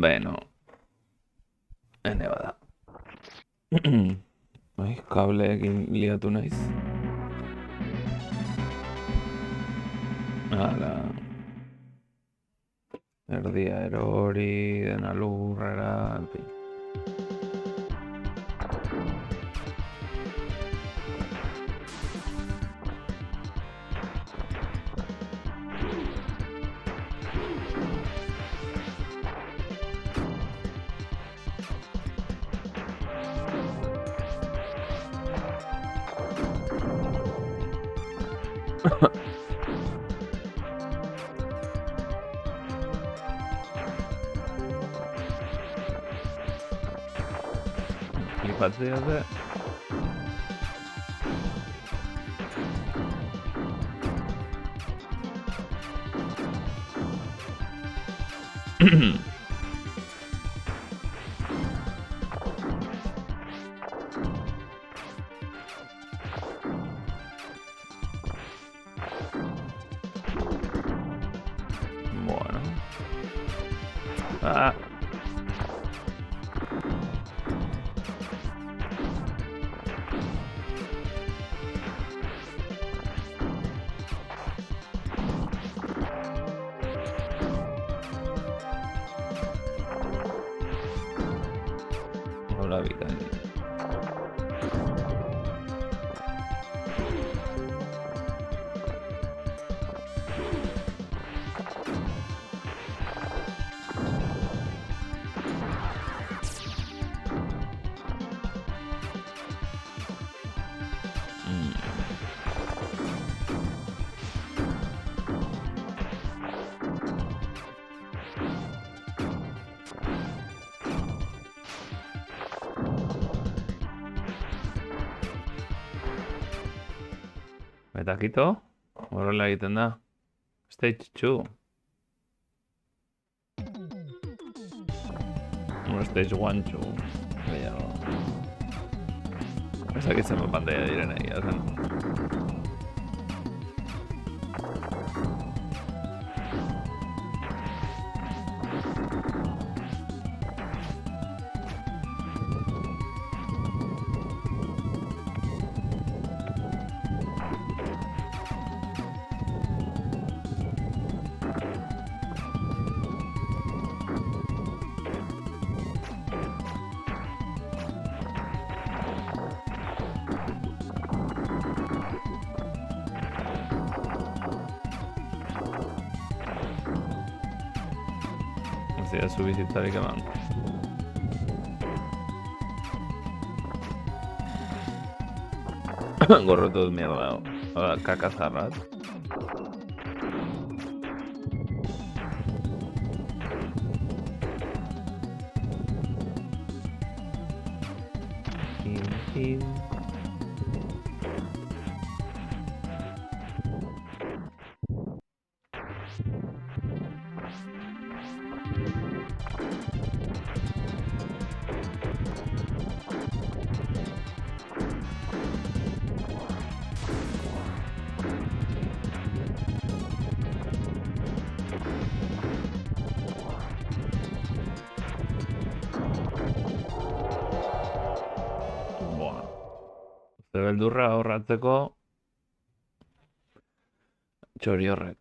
Beno, ene bada. Bai, kableekin liatu naiz. Hala, erdia erori, dena lurrera, en fin. Flipatzea ze. Bueno. Ah. Hola, bikaini. Eta kito, horrela egiten da. Stage 2. Stage 1, 2. Gehiago. Ezakitzen pantalla diren egia zen. Ez dira zu bizitzarik eman. Gorrotu dut mierda. Kakazarrat. Beldurra ahorratzeko txori horrek.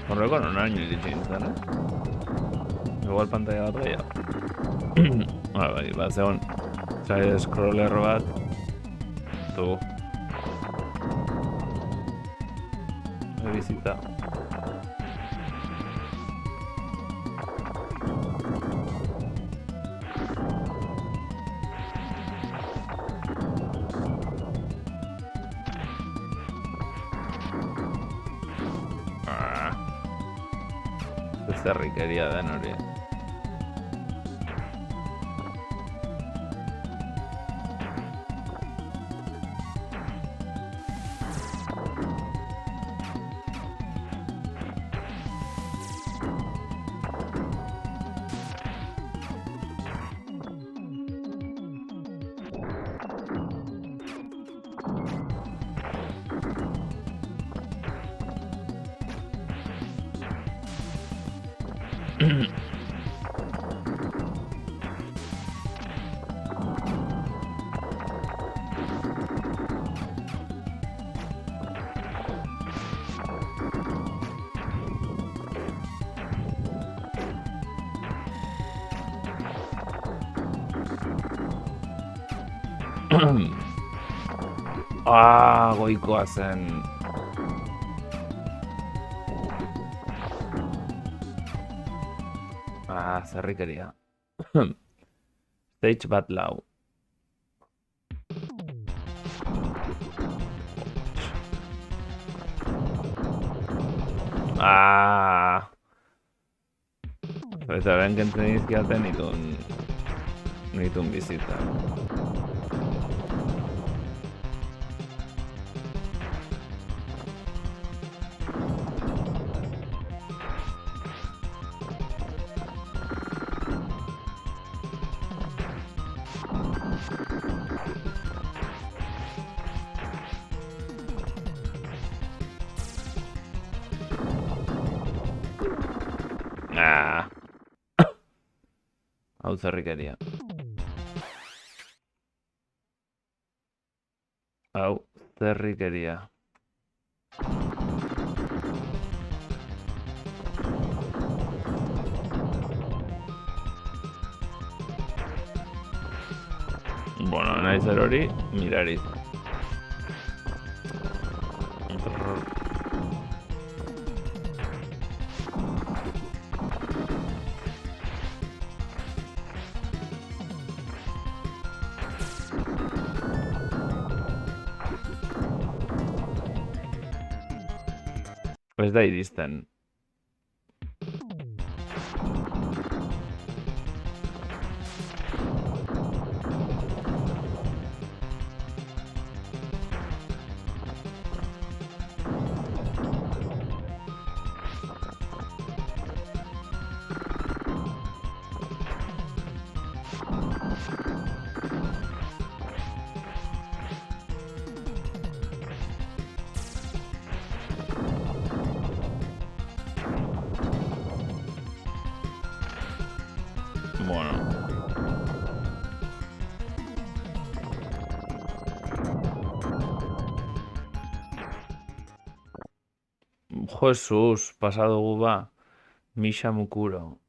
Horreko nonaino iritsi gintzen, Igual pantalla bat gehiago. Bai, bat zegoen side scroller bat. Tu. Bizita. Zerrikeria den hori. Goikoa zen. Zerrikeria. Stage bat lau. Eta ben kentzen izkiaten nitun bizita. Hau zerrikeria. Hau zerrikeria. Bueno, nahi zer hori, mirariz. Ez da iristen. Bueno. Jesus, pasa dugu ba. Misha Mukuro.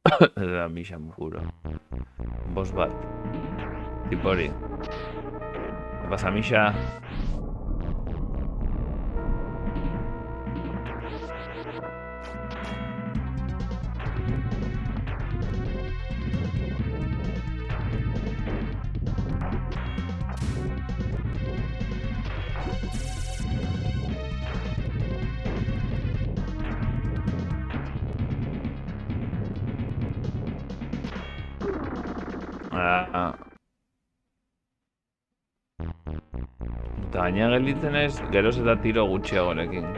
Ez da Misha Mukuro. Boss bat. Tipo hori. ¿Qué pasa, Misha? Eta gaina gelditzen ez, geroz eta tiro gutxiagorekin.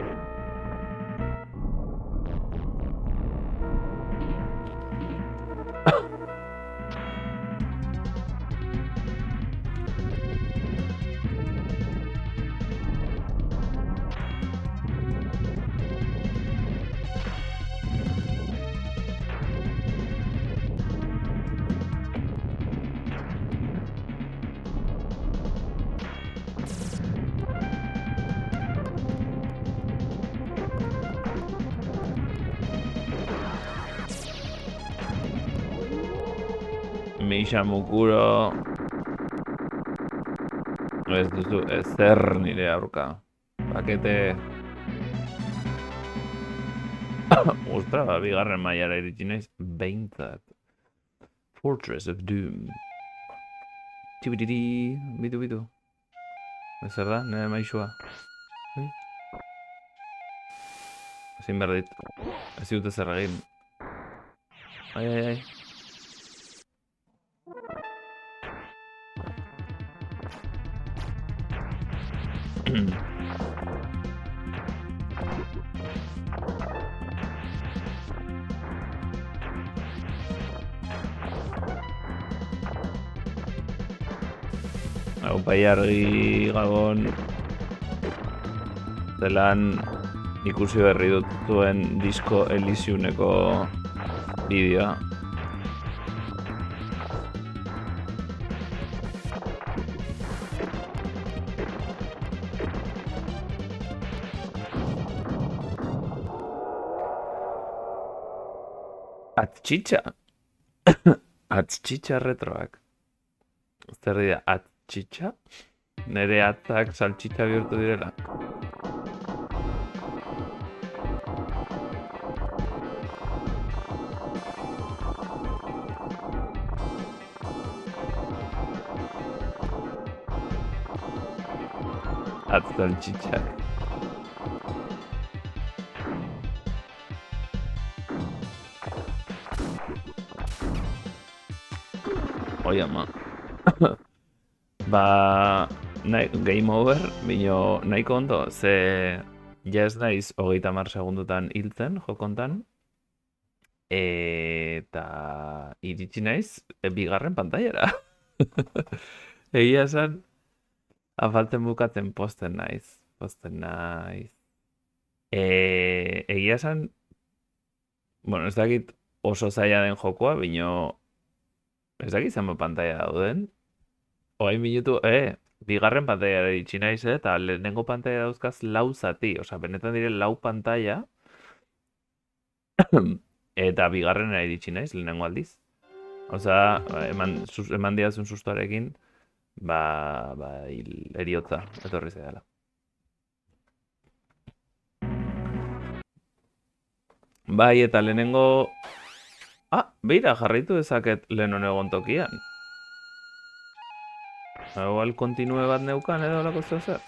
Misha Mukuro. Ez duzu ezer nire aurka. Pakete. Ostra, bigarren mailara iritsi naiz. Behintzat. Fortress of Doom. Tibididi. Bitu. Ezer da, nire maixua. Ezin behar dit. Ez dut ezer egin. Ai. Hau, bai argi gabon. Zelan ikusi berri dut zuen Disco Elysiumeko bideoa. Atzitza? Atzitza retroak. Zer dira, atzitza? Nere atzak saltxitza bihurtu direla. Saltxitxak. Oi ama. Game over, bino nahiko ondo, ze ja ez naiz 30 segundutan hiltzen jokontan, eta iritsi naiz bigarren pantailara. Egia esan, afalten bukatzen posten naiz. Egia esan, bueno, ez dakit oso zaila den jokoa, bino ez dakit zenbat pantaila dauden. Oain minutu, bigarren pantailara iritsi naiz, eta lehenengo pantaila dauzkaz 4 zati, osea, benetan dire 4 pantaila, eta bigarrenera iritsi naiz lehenengo aldiz. Osea, eman diazun sustoarekin, eriotza, etorri zaidala. Bai, eta lehenengo... beira, jarraitu dezaket lehen egon tokian. Igual kontinue bat neukan edo lako zer.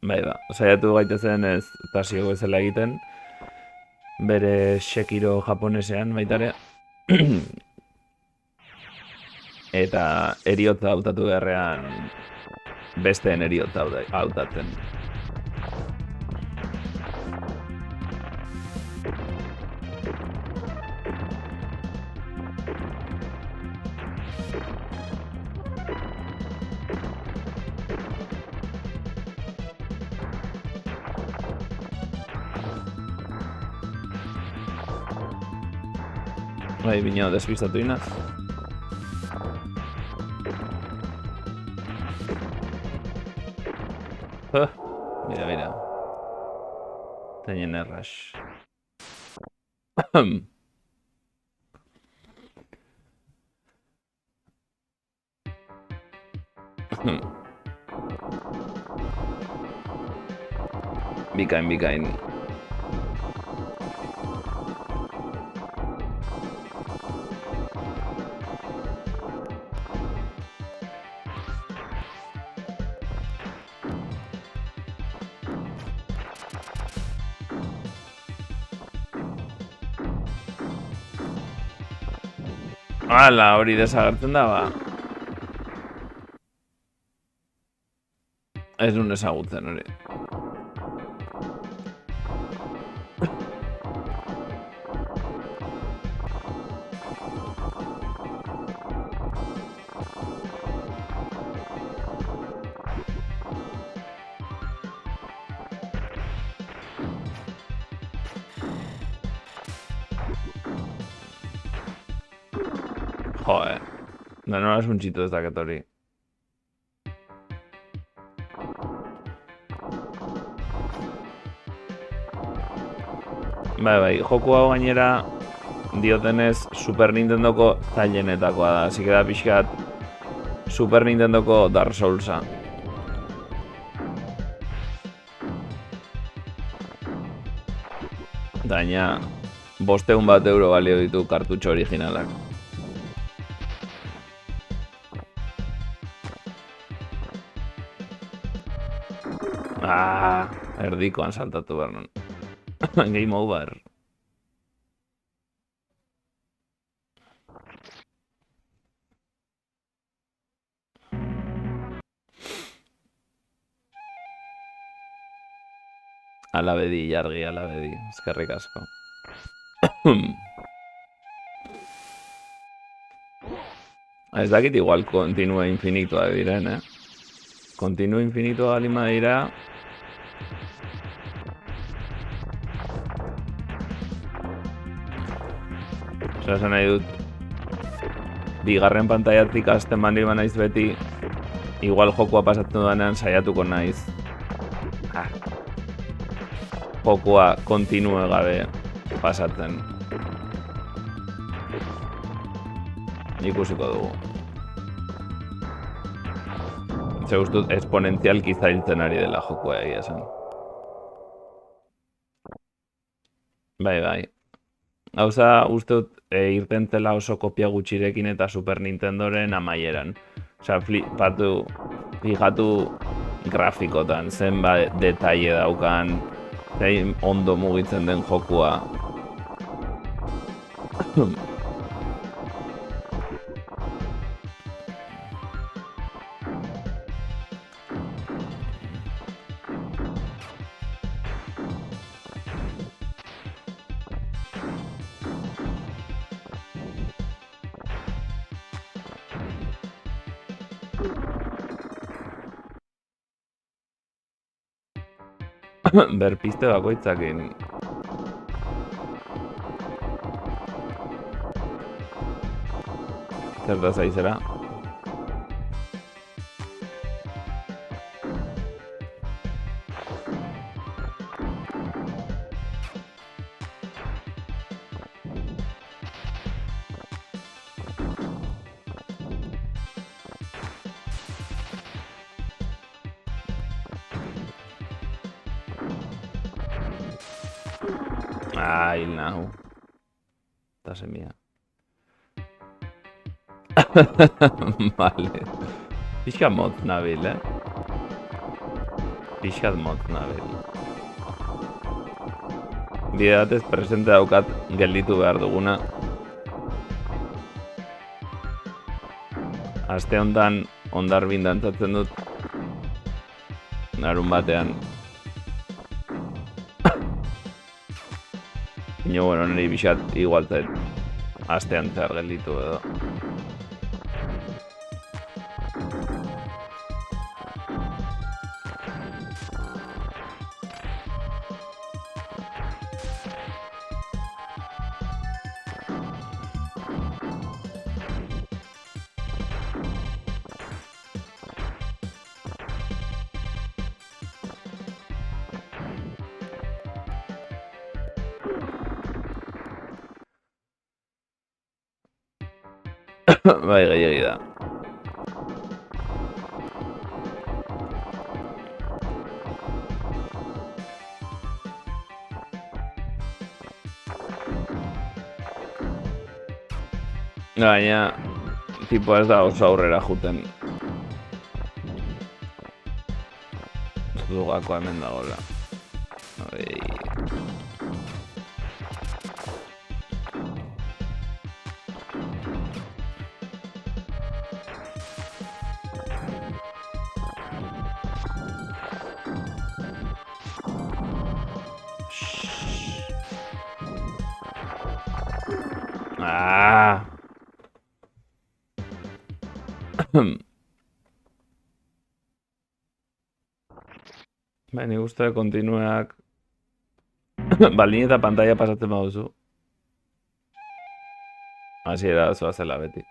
Bai da, saiatu gaitezen ez tasio bezala egiten, bere Sekiro japonesean baitare, eta eriotza hautatu beharrean besteen eriotza hautatzen. Bai, bino, despistatu inaz. Mira. Teñen erras. Bikain. Hala, hori desagertzen da, ba. Ez nun ezagutzen, hori. Joder, nola suntsitu ez daket hori. Bai, joku hau gainera diotenez Super Nintendoko zailenetakoa da, así que da pixkat Super Nintendoko Dark Soulsa. Daina, 500 euro balio ditu kartutxo originalak. Erdikoan saltatu behar non. Game over. Alabedi, jargi, alabedi. Eskerrik asko. Ez dakit igual kontinua infinitoa diren, Kontinua infinitoa alima dira. Esan nahi dut, bigarren pantaiatik azten bandi banaiz beti, igual jokua pasatzen dudanean saiatuko naiz. Jokua kontinue gabe pasatzen. Ikusiko dugu. Ze guztut esponentzialki zailtzen ari dela jokua egia esan. Bai. Gauza, uste dut, irten zela oso kopia gutxirekin eta Super Nintendoren amaieran. Osea, fijatu grafikotan, zenbat detaile daukan, zein ondo mugitzen den jokua. Berpiste bakoitzakin. Zer da zaizera? Hil nahu. Eta semia. Vale. Pixkat motz nabil, Pixkat motz nabil. Bide batez presente daukat gelditu behar duguna. Aste hontan Hondarbin dantzatzen dut. Larun batean. Ino, bueno, niri pixat igualtzen astean zehar gelditu edo. Bai, gehiagi da. Baina, tipo ez da oso aurrera juten. Dugako hemen dagoela. Nik uste kontinueak baldin eta pantalla pasatzen baduzu. Hasiera zoazela beti.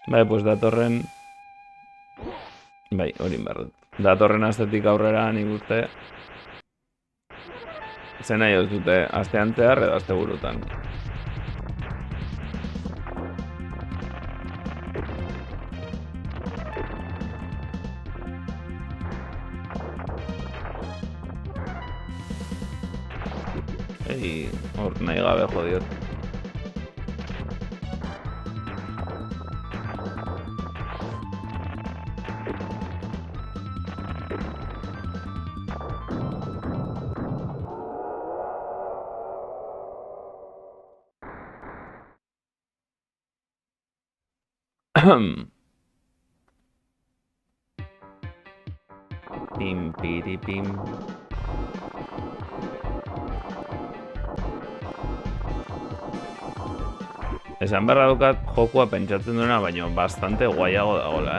Bai, pues datorren... Bai, hori behar dut. Datorren astetik aurrera nik uste zen nahi ez dute astean zehar edo asteburutan. Hor nahi gabe jodiot. Pim, piri, pim. Esan beharra dukat jokua pentsatzen duena, baina bastante guaiago dagoela,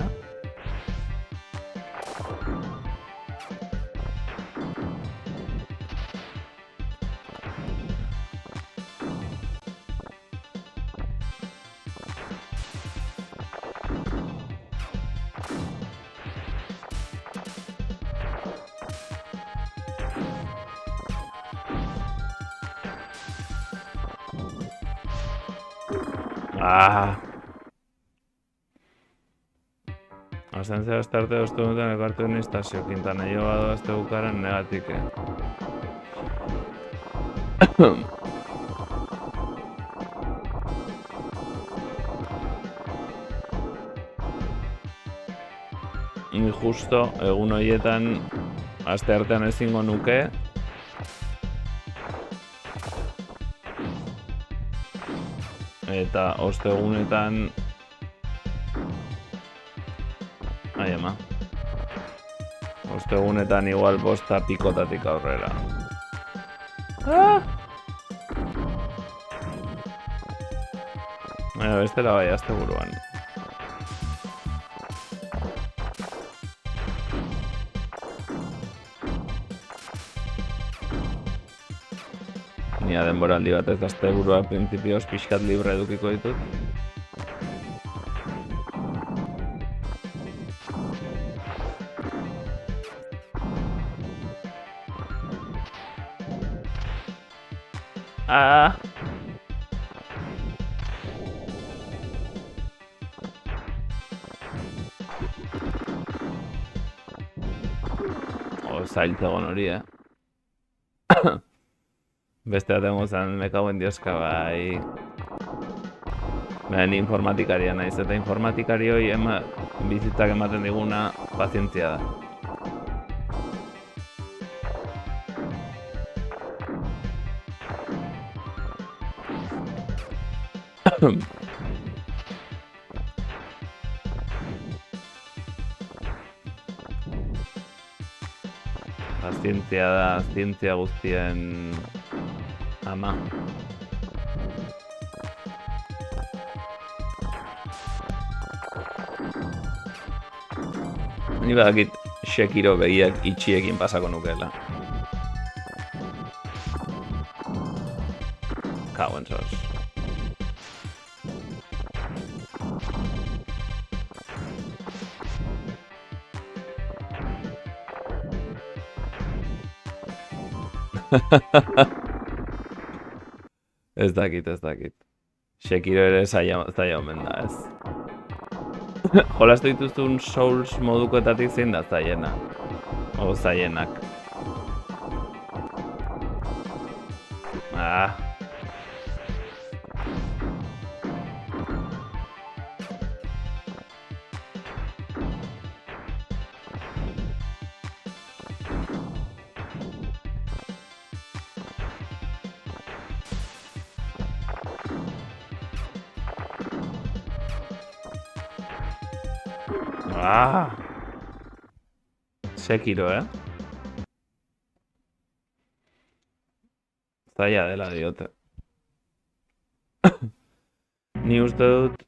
Azten zera estarte doztu duten ekartu den estazio, Quintana jo badu azte bukaren negatik, Ni justo egun horietan aste artean ezingo nuke eta ostegunetan ostegunetan igual bosta pikotatik aurrera. Bestela bai, azte buruan. Nia denboraldi bat ez azte burua printzipioz pixkat libre edukiko ditut. Zailtzegon hori, Beste bat egon zen, me cago en Dioska, bai. Ni informatikaria naiz, eta informatikari hori bizitzak ematen diguna pazientzia da. Zientzia da, zientzia guztien ama. Ni badakit Sekiro begiak itxiekin pasako nukeela. Kauen sos. Ez dakit. Sekiro ere zaila omen da, ez. Jolastu dituzun Souls modukoetatik zein da zaiena. O zaienak. Sekiro, Zaila dela diote. Ni uste dut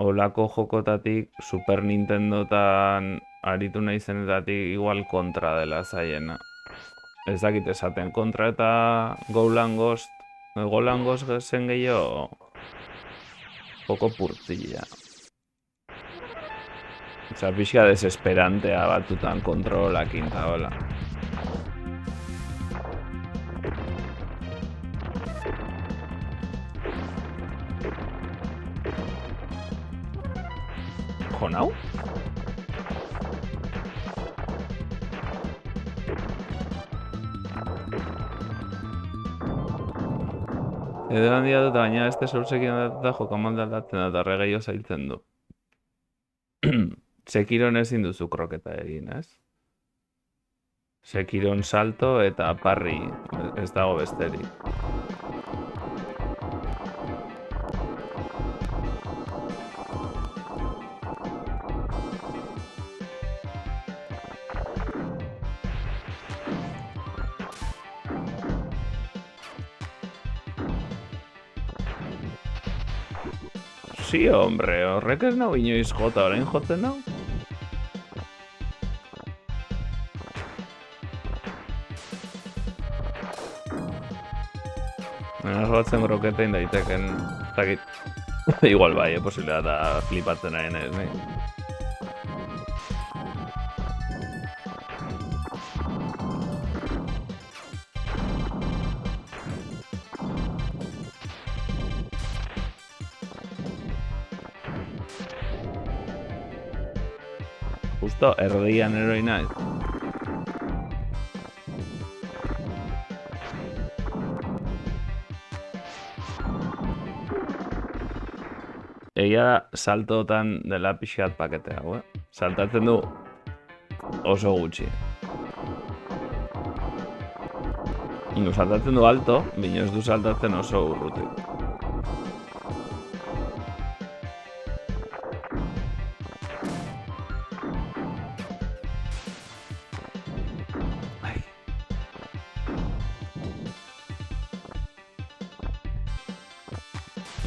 olako jokotatik Super Nintendotan aritu nahi zenetatik igual kontra dela zaiena. Ez dakit esaten kontra eta Golan Ghost zen gehiago joko purtzila. Osa, pixka desesperantea batutan kontrolakin eta hola. Jo, nau? Edo handia dut, baina beste zurtzekin datuta jokamalda aldatzen eta regei zailtzen du. Sekiron ezin duzu kroketa egin, ez? Sekiron salto eta parri ez dago besterik. Sí, hombre, horrek ez nau inoiz jota, orain jotzen nau? Jotzen kroketein daiteken, zakit. Igual bai, posibilea da flipatzen nahi ez, nahi. Justo, erdian eroi naiz. Egia da, saltotan dela pixkat pakete hau, Saltatzen du oso gutxi. Saltatzen du alto, bino ez du saltatzen oso urrutik.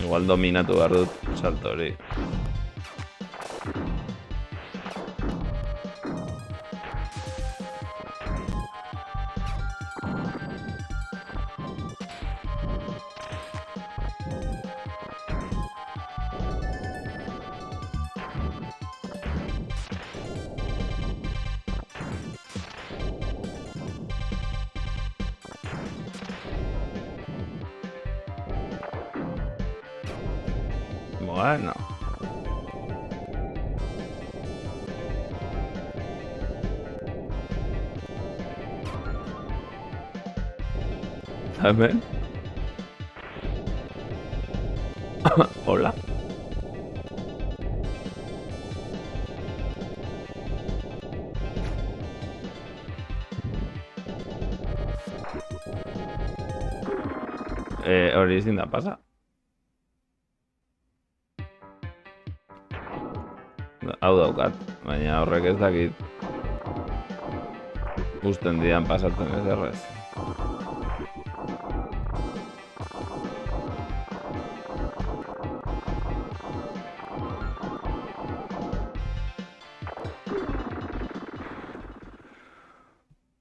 Igual dominatu behar dut salto hori. Bueno. Hemen. Hola. Hori ezin da pasa. Hau daukat, baina horrek ez dakit usten dian pasatzen ez errez.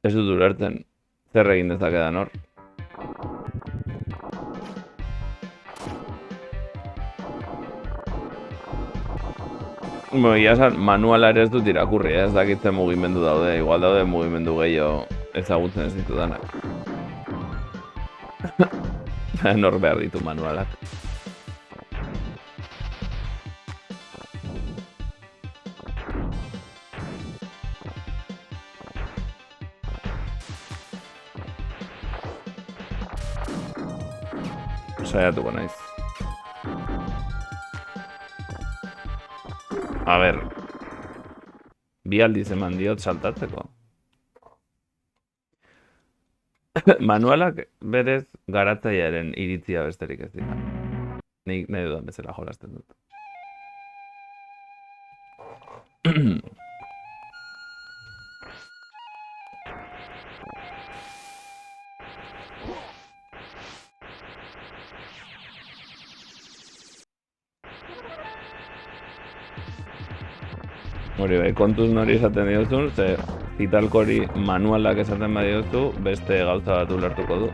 Ez dut ulertzen, zer egin dezakedan hor. Egia esan, manuala ere ez dut irakurri, ez dakitzen mugimendu daude, igual daude mugimendu gehiago ezagutzen ez ditudanak. Nor behar ditu manualak. Saiatuko naiz. A ber, bi aldiz eman diot saltatzeko. Manualak berez garatzailearen iritzia besterik ez dira. Nik nahi dudan bezala jolasten dut. Hori bai, kontuz nori esaten diozun, ze zitalkori manualak esaten badiozu, beste gauza bat ulertuko du.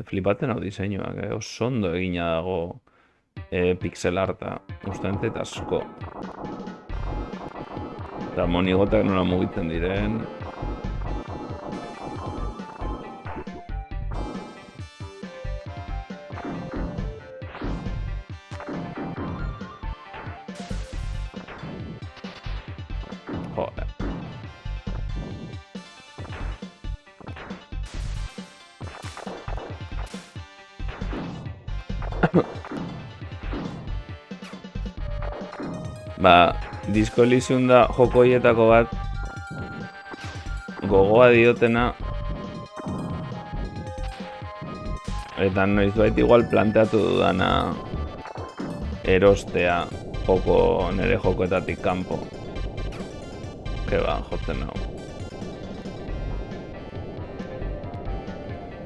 Flipatzen hau diseinuak, oso ondo egina dago pixel arta. Gustatzen zait asko. Eta monigotak nola mugitzen diren. Joder. Disco Elysium da joko hietako bat gogoa diotena eta noizbait igual planteatu dudana erostea nere jokoetatik kanpo. Jotzen nago.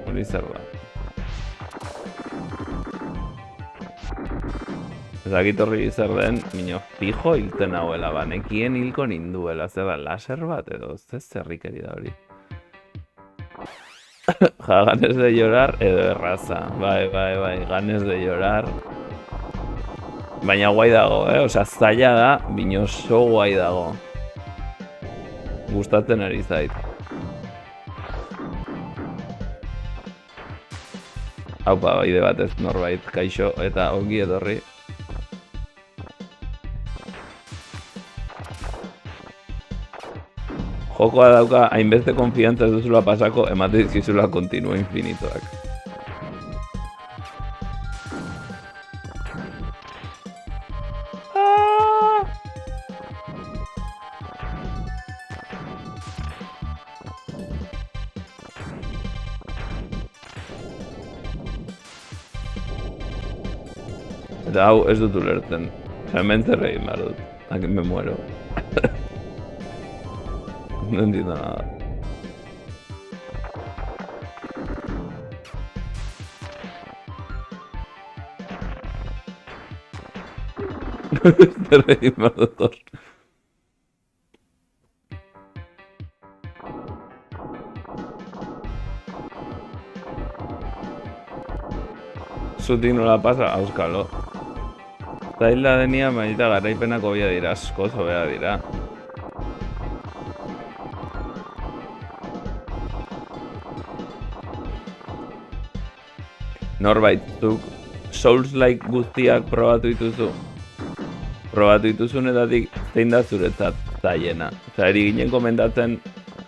Hori zer da. Ezakit horri zer den, minio fijo hiltzen nagoela, nekien hilko ninduela, zer da, laser bat edo, zerrikeri da hori. Ganes de llorar edo erraza, bai, ganes de llorar. Baina guai dago, osea, zaila da, minio oso guai dago. Gustatzen ari zait. Haupa, baide batez norbait, kaixo eta ongi etorri. Jokoa dauka hainbeste konfiantza ez duzula pasako, emate dizkizula kontinua infinitoak. Eta hau ez dut ulertzen. Hemen zer egin behar dut. Aquí me muero. No entiendo nada. Zer egin behar dut hor. Zutik nola pasa, auskalo. Zaila denia baita garaipenak hobia dira, askoz hobea dira. Norbait, zuk Souls-like guztiak probatu dituzu. Probatu dituzunetatik zein da zuretzat zaiena. Osea, eri ginen komentatzen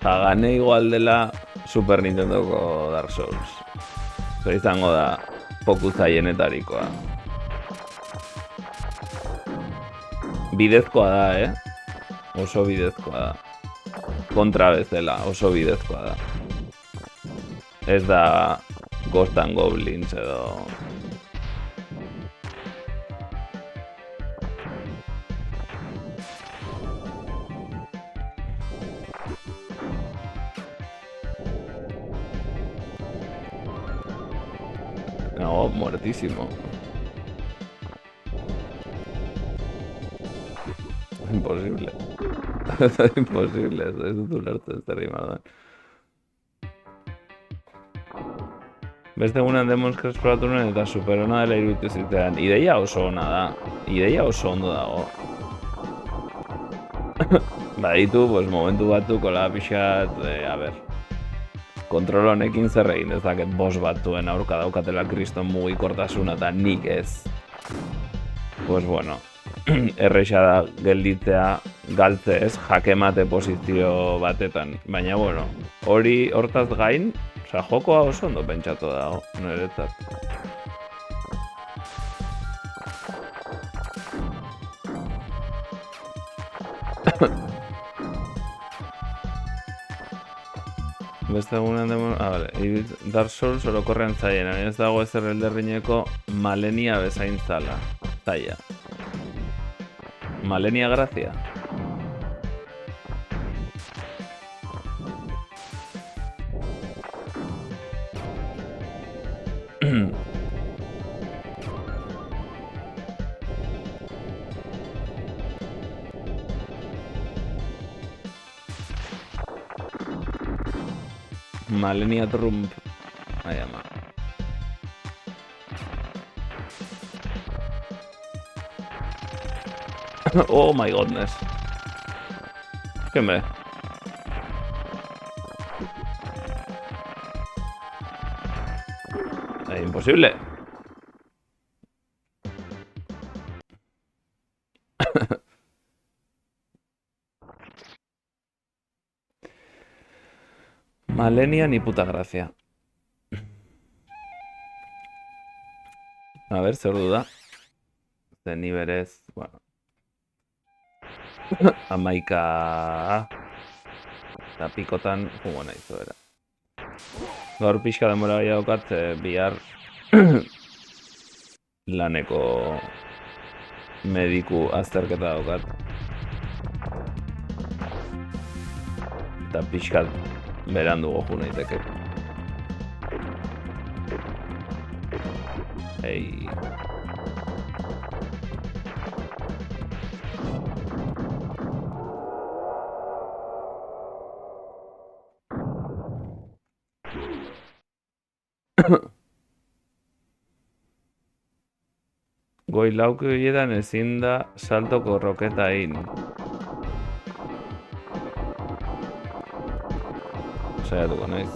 Gane igual dela Super Nintendoko Dark Souls. Osea, izango da poku zaienetarikoa. Bidezkoa da, oso bidezkoa da. Kontra bezala, oso bidezkoa da. Ez da Ghost and Goblins edo... No, muertísimo. Imposible. Imposible, ez dut ulertzen zer rimadan. Beste egunean Demon's Crest probatu nuen eta super ona dela iruditu zitean. Ideia oso ona da. Ideia oso ondo dago. Baditu, pues, momentu batzuk hola pixat, a ber. Kontrol honekin zer egin dezaket boss batzuen aurka daukatela kriston mugikortasuna eta nik ez. Pues bueno, erresa da gelditzea galtze ez, jakemate posizio batetan. Baina bueno, hori hortaz gain, osea, jokoa oso ondo pentsatu dago, niretzat. Beste egunean demon... vale. Dark Souls orokorrean zaien, ez dago ezer elderrineko Malenia bezain zala. Zaila. Malenia Grazia. Malenia Trump. Ai ama. Oh my goodness. ¿Qué me? Imposible. Malenia ni puta gracia. A ver, zer duda. Zen berez, bueno. Amaika. Eta pikotan, jugo nahi zuera. Gaur pixka demora bai daukat, bihar laneko mediku azterketa daukat. Eta pixkat berandu goju naiteke. Ei. Goi lauki horietan ezin da saltoko roketa egin. Saiatuko naiz.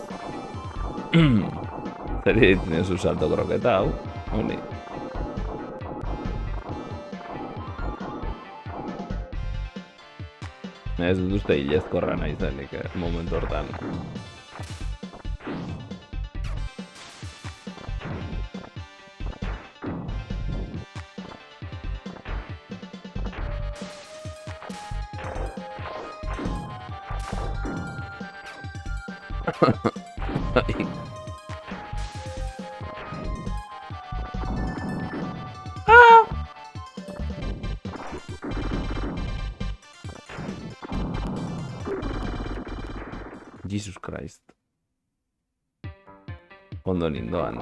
Zer ditzen ez saltoko roketa, hau? Honi. Ez dut uste hilezkorra nahi zenik, momentu hortan. Jesus Christ. Ondo nindoan.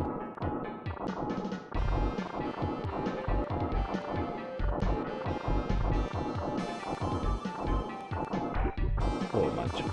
Oh, macho.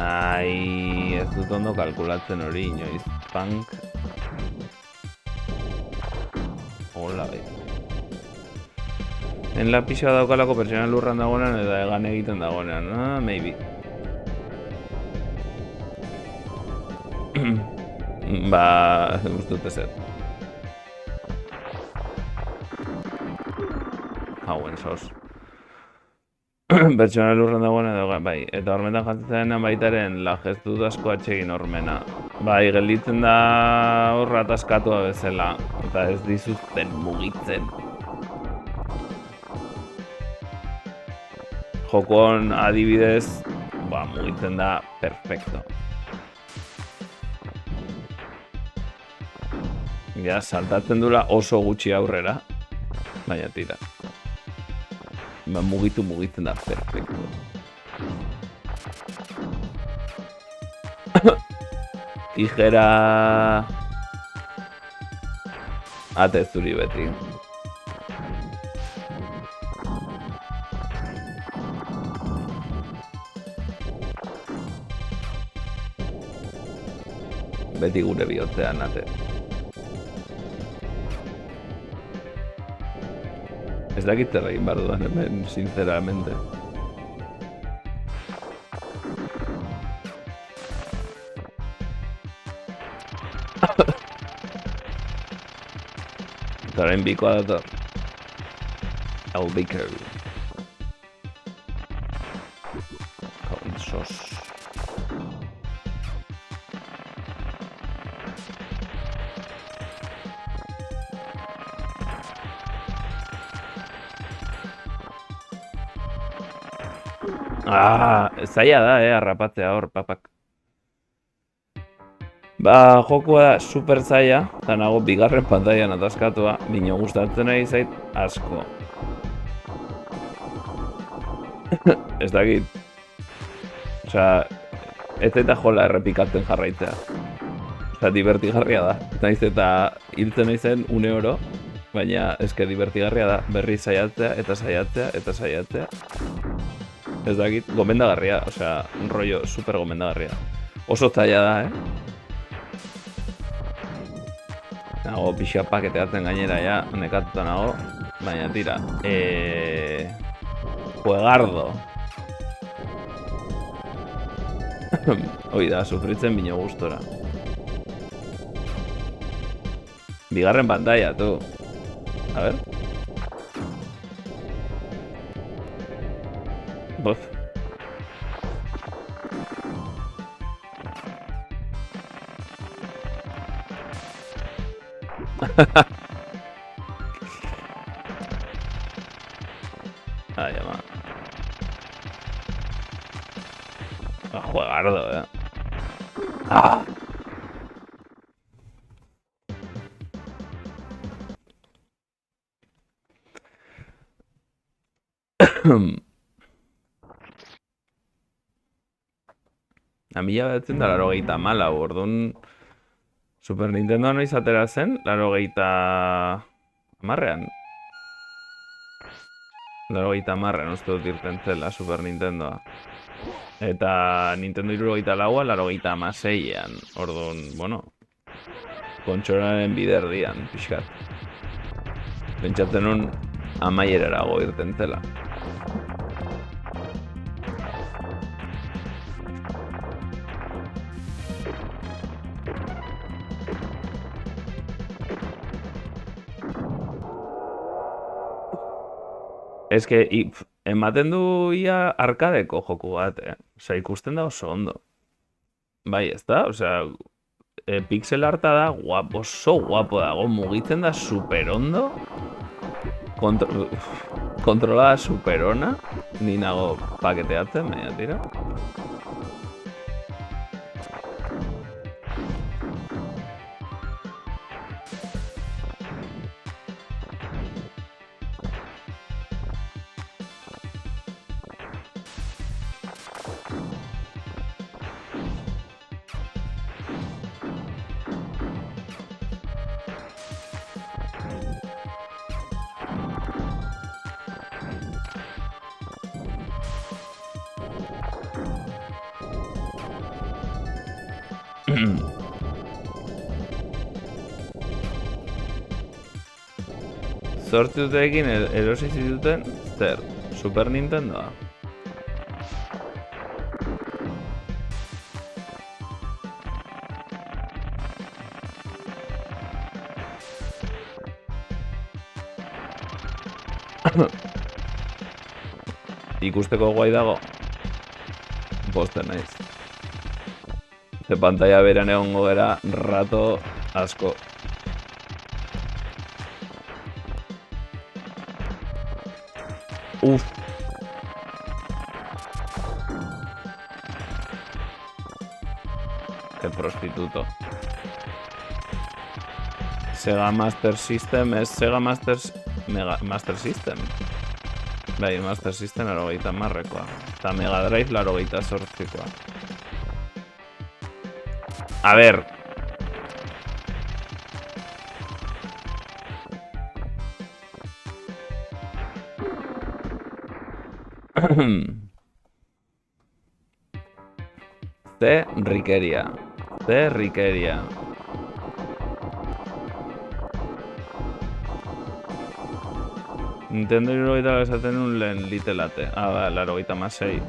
Ai, ez dut ondo kalkulatzen hori inoiz. Punk. Hola, bai. En la pixa daukalako pertsona lurran dagoenan eta egan egiten dagoenan. Ah, maybe. Ba, gustut ezer. Hauen sos. Pertsona lurran dagoenan edo, bai. Eta hormetan jantzen denean baitaren la gestu asko atsegin hormena. Bai, gelditzen da horra ataskatua bezala. Eta ez dizuzten mugitzen. Jokon adibidez, mugitzen da perfecto. Ja, saltatzen dula oso gutxi aurrera. Baina tira. Mugitzen da perfecto. Tijera... Ate zuri beti. Beti gure bihotzean ate. Ez dakit zer egin behar dudan hemen, sinceramente. Eta orain bikoa dator. El biko. Sos. Zaila da, harrapatzea hor, papak. Ba, jokua da super zaila, eta nago bigarren pantailan ataskatua, bino gustatzen ari zait asko. Ez dakit. Osea, ez eta jola errepikatzen jarraitzea. Osea, divertigarria da. Naiz eta hiltzen naizen 1 euro, baina eske divertigarria da berri saiatzea eta saiatzea eta saiatzea. Ez dakit, gomendagarria, osea, un rollo super gomendagarria. Oso zaila da, Nago pixa paketeatzen gainera ja, nekatuta nago, baina tira. Juegardo. Hoi da, sufritzen bino gustora. Bigarren pantalla, tu. A ver. Bof. Ay, ama. Juegardo, Ah. A mila behatzen da 84, orduan Super Nintendo noiz atera zen, 80 uste dut irten zela Super Nintendoa. Eta Nintendo 64a 86an, orduan, bueno, kontsolaren biderdian, pixkat. Pentsatzen nun amaierarago irten zela. Ez que, ematen du ia arkadeko joku bat, Osea, ikusten da oso ondo. Bai, ez da? Osea, pixel arta da, oso guapo dago, mugitzen da super ondo. Kontrola super ona, ni nago paketeatzen, baina tira. Zortzi duteekin erosi zituten, zer, Super Nintendoa? Ikusteko guai dago? Posten naiz. Ze pantalla beran egongo gara rato asko. Uf. Qué prostituto. Sega Master System es Sega Master System. Bai, Master System 80-marrekoa. Eta Mega Drive 88koa. A ver. Ze rikeria. Nintendo 64 esaten un lehen litelate. Da, 86.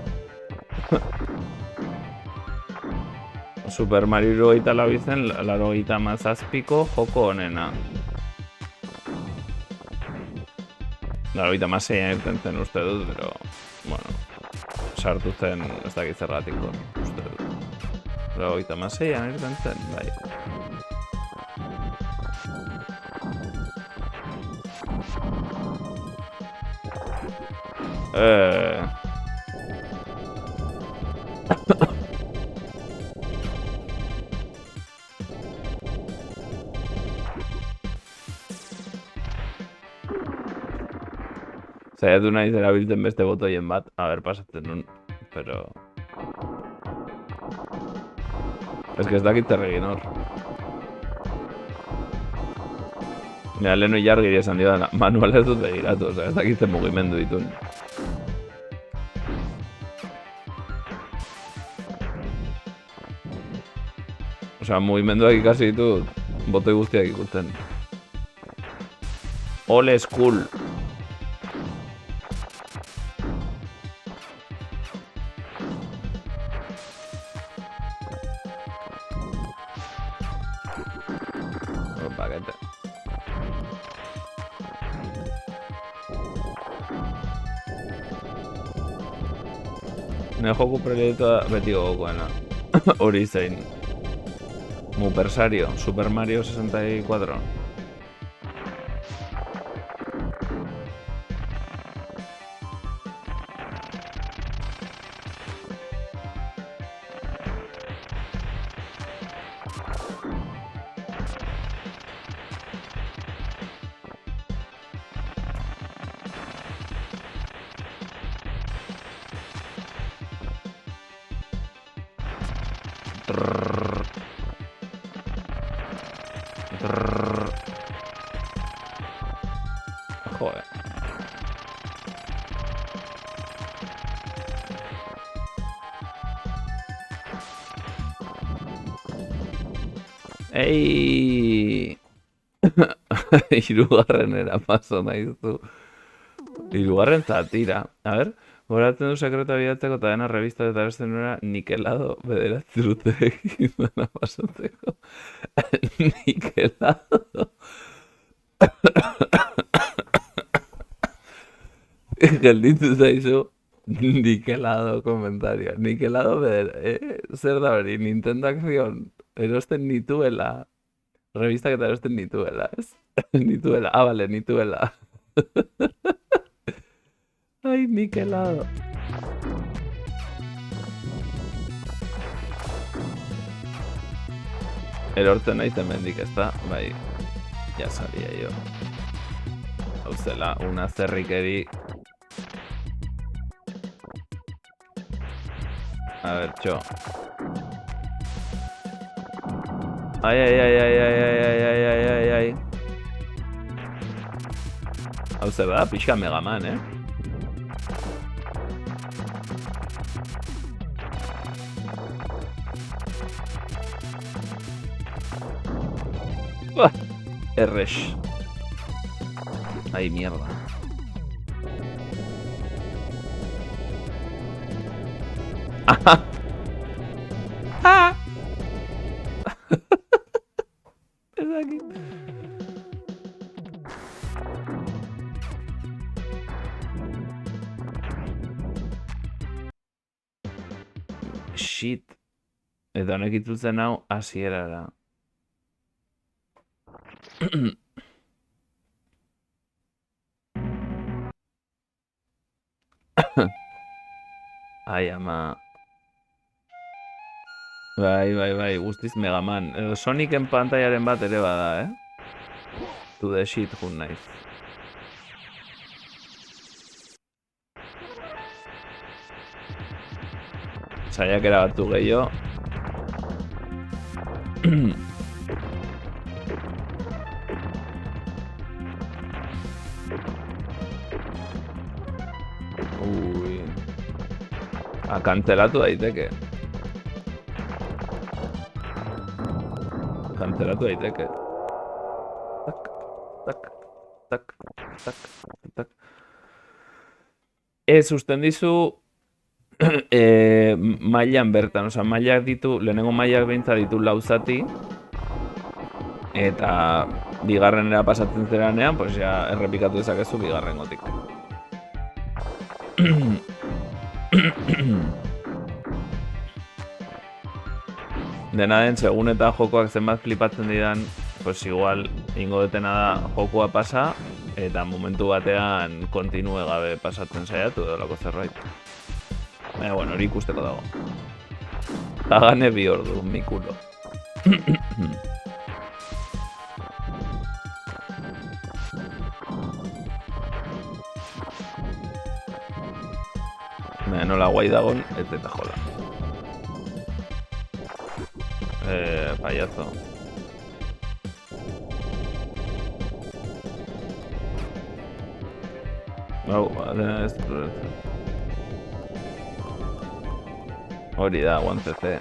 Super Mario 64 zen 87ko joko honena. 86an irten zen uste dut, pero, bueno, sartu zen ez dakit zergatiko, uste dut. 86an irten zen, bai. Zaiatu naiz erabiltzen beste botoien bat, pasatzen nun, pero... Ez que ez dakit zer egin hor. Nera, lehenu jargiri esan dio dana, manual ez dut begiratu, ez dakit zer mugimendu ditun. Mugimenduak ikasi ditut, botoi guztiak ikusten. Old school. Pakete. Ne joku predietoa beti gogokoena. Hori zein. Mupersario, Super Mario 64. Joder. Ei! Hirugarrenera paso naizu. Hirugarren zatira. A ver, goratzen du sekretua bidatzeko eta dena revista eta beste nora nikelado bederatzi urteekin dena pasatzeko. Nikelado. Gelditu zaizu nikelado komentarioa. Nikelado zer da hori, Nintendo Acción erosten nituela. Revistak eta erosten nituela, ez? Nituela, bale, nituela. Ai, nikelado. Erortzen naiz hemendik, ezta? Bai, ya sabía yo. Hau zela, una zerrikeri. A ver, txo. Ai, ai, ai, ai, ai, ai, ai, ai, ai, ai, ai. Hau zer da, pixka Megaman, Erresh. Ay, mierda. ¡Ajá! ¡Ah! Es aquí. Shit. Eta honek itzultzen hau hasierara. Ai, ama. Bai, guztiz Megaman. Sonicen pantaiaren bat ere bada, To the shit, jun naiz. Saiakera batu gehiago. Ui. Kantelatu daiteke. Kantelatu daiteke. Tak. Ez usten dizu mailan bertan, oza, mailak ditu, lehenengo mailak beintza ditu 4 zati, eta bigarrenera pasatzen zeranean, pues ja errepikatu dezakezu bigarrengotik. Dena den, segun eta jokoak zenbat flipatzen didan, pues igual ingo detena da jokoa pasa, eta momentu batean kontinue gabe pasatzen saiatu edo lako zerbait. Baina, bueno, hori ikusteko dago. Tagane 2 ordu, mi culo. Nola guai dagon, ez eta jola. Payazo. Hau, dena ez dut. Hori da, guantzeze.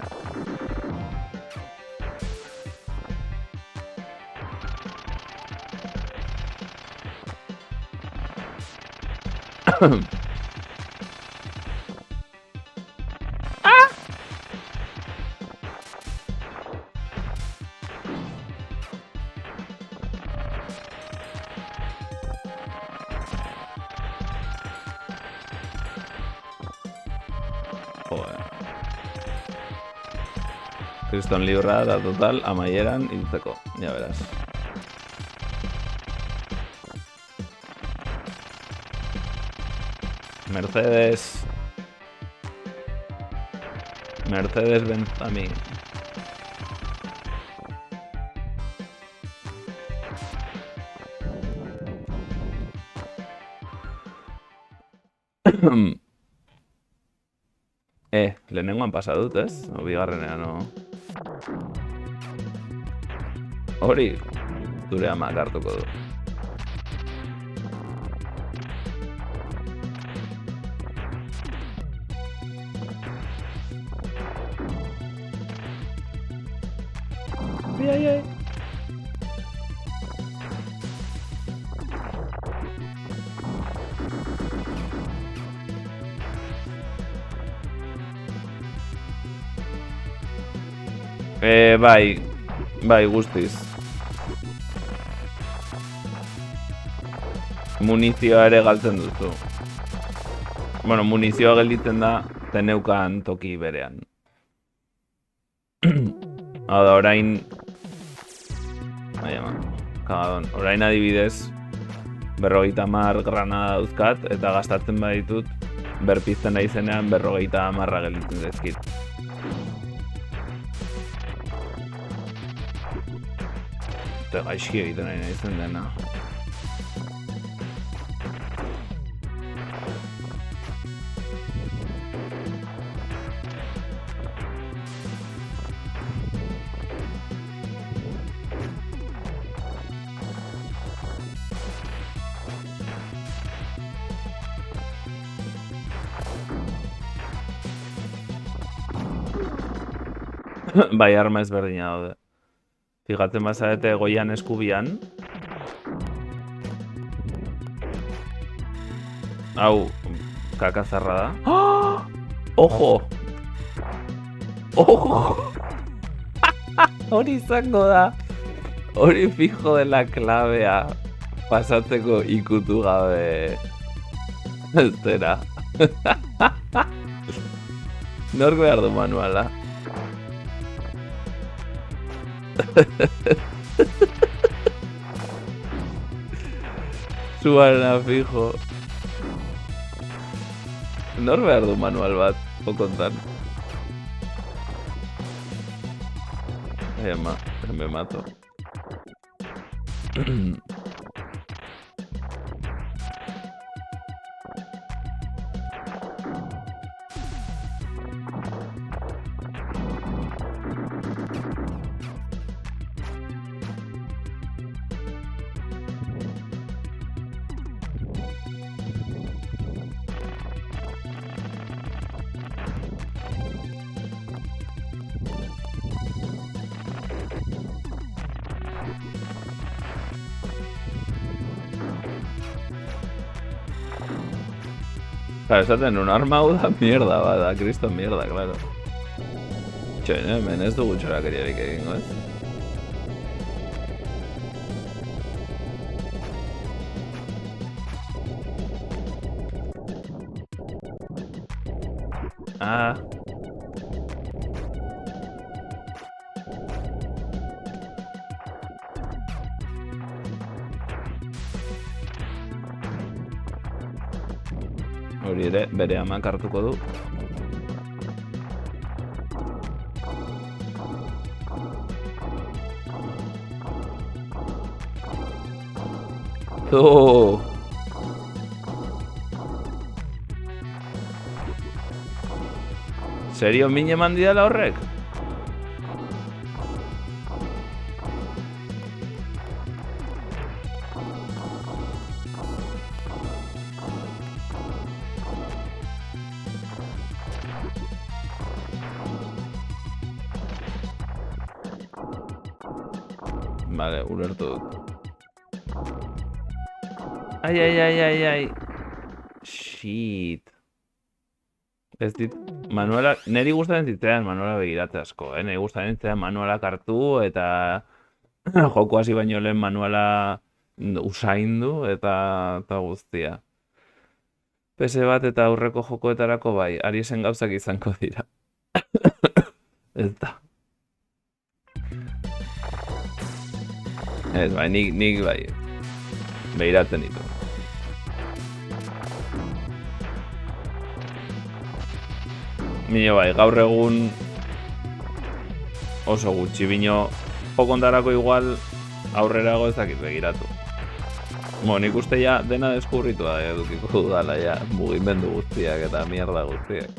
Kriston librra da total, amaieran hiltzeko, ja beraz. Mercedes Benz a mí. Lehenengoan pasa dut, ez? O bigarrenean, no. Hori, zure amak hartuko du. Ai. Bai, guztiz. Munizioa ere galtzen duzu. Bueno, munizioa gelditzen da teneukan toki berean. Hau da, orain... Kagadon, orain adibidez 50 granada dauzkat eta gastatzen baditut berpizten naizenean 50 gelditzen zaizkit. Eta gaizki egiten nahi naizen dena. Bai, arma ezberdina daude. Fijatzen bazarete goian eskubian. Hau, kakazarra da. ¡Oh! Ojo! Ojo! Hori izango da. Hori fijo dela klabea pasatzeko ikutu gabe. Zera. Nork behar du manuala. Zuarena fijo. Nor behar du manual bat, pokontan. Me mato. Claro, esaten un arma hau da mierda, da kriston mierda, claro. Txoin, hemen ez dugu txorakeriarik egingo, ez? Hori ere, bere amak hartuko du. Serio min eman didala horrek? Vale, ulertu dut. Ai. Shit. Ez dit, manuala, niri gustatzen zitzean manuala begirate asko, niri gustatzen zitzean manuala hartu eta joko hasi baino lehen manuala usaindu eta guztia. PS bat eta aurreko jokoetarako bai, ari esen gauzak izango dira. Ez da. Ez bai, nik bai, behiratzen ditu. Bino bai, gaur egun oso gutxi, bino jokontarako igual aurrerago ez dakit begiratu. Nik uste ja dena deskurritu da edukiko dudala ja, mugimendu guztiak eta mierda guztiak.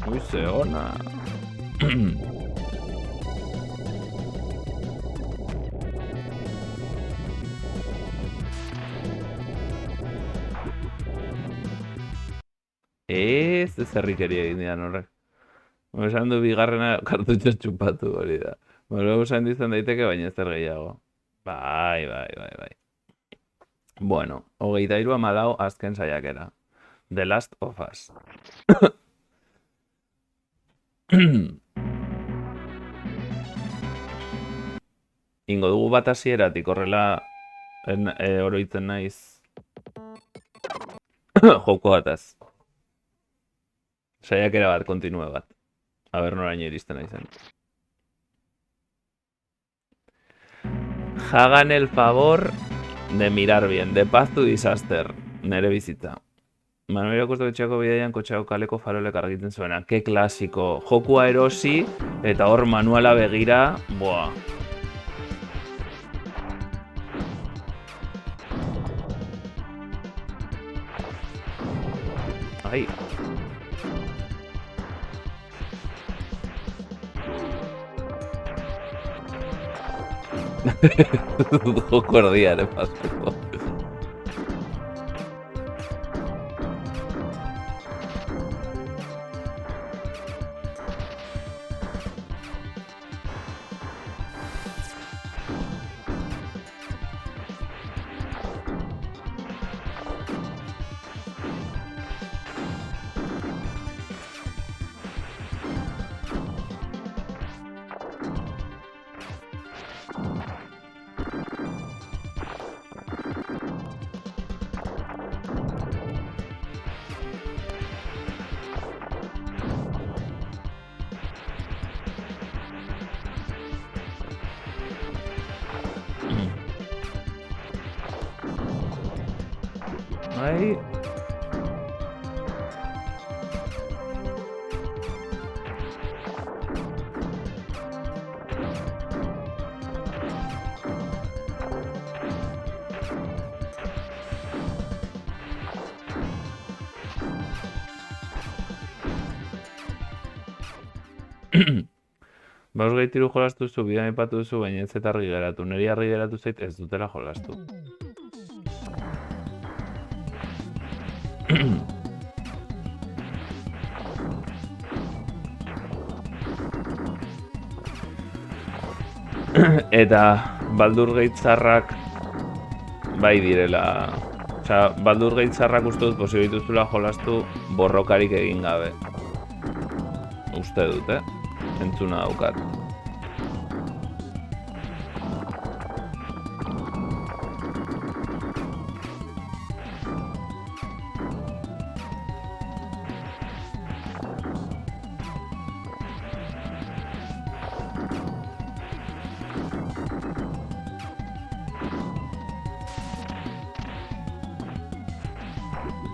Uy, ze ona. Ez herrikeria egin dian horrek. Esan du bigarrena kartutxo txupatu hori da. Luego esan dizan daiteke, baina ez zer gehiago. Bai. Bueno, 23:14 azken saiakera. The Last of Us. Ingo dugu bat hasieratik horrela oroitzen naiz joko bataz. Saiakera bat, kontinue bat. Aber noraino iristen naizen. Hagan el favor de mirar bien, de Path to Disaster, nere bizitza. Manuel Kostoketxeako bidaian kotxeako kaleko farolek argitzen zuena. Ke klasiko. Jokua erosi eta hor manuala begira. Boa. Ai. Joko erdian, pasako. Ai. Bauz gaitiru jolastu zu, bidean aipatu duzu, baina ez eta argi geratu. Neri argi geratu zait ez dutela jolastu. Eta Baldur Gate-zarrak bai direla. Osea, Baldur Gate-zarrak uste dut posibili dituzula jolastu borrokarik egin gabe. Uste dut, entzuna daukat.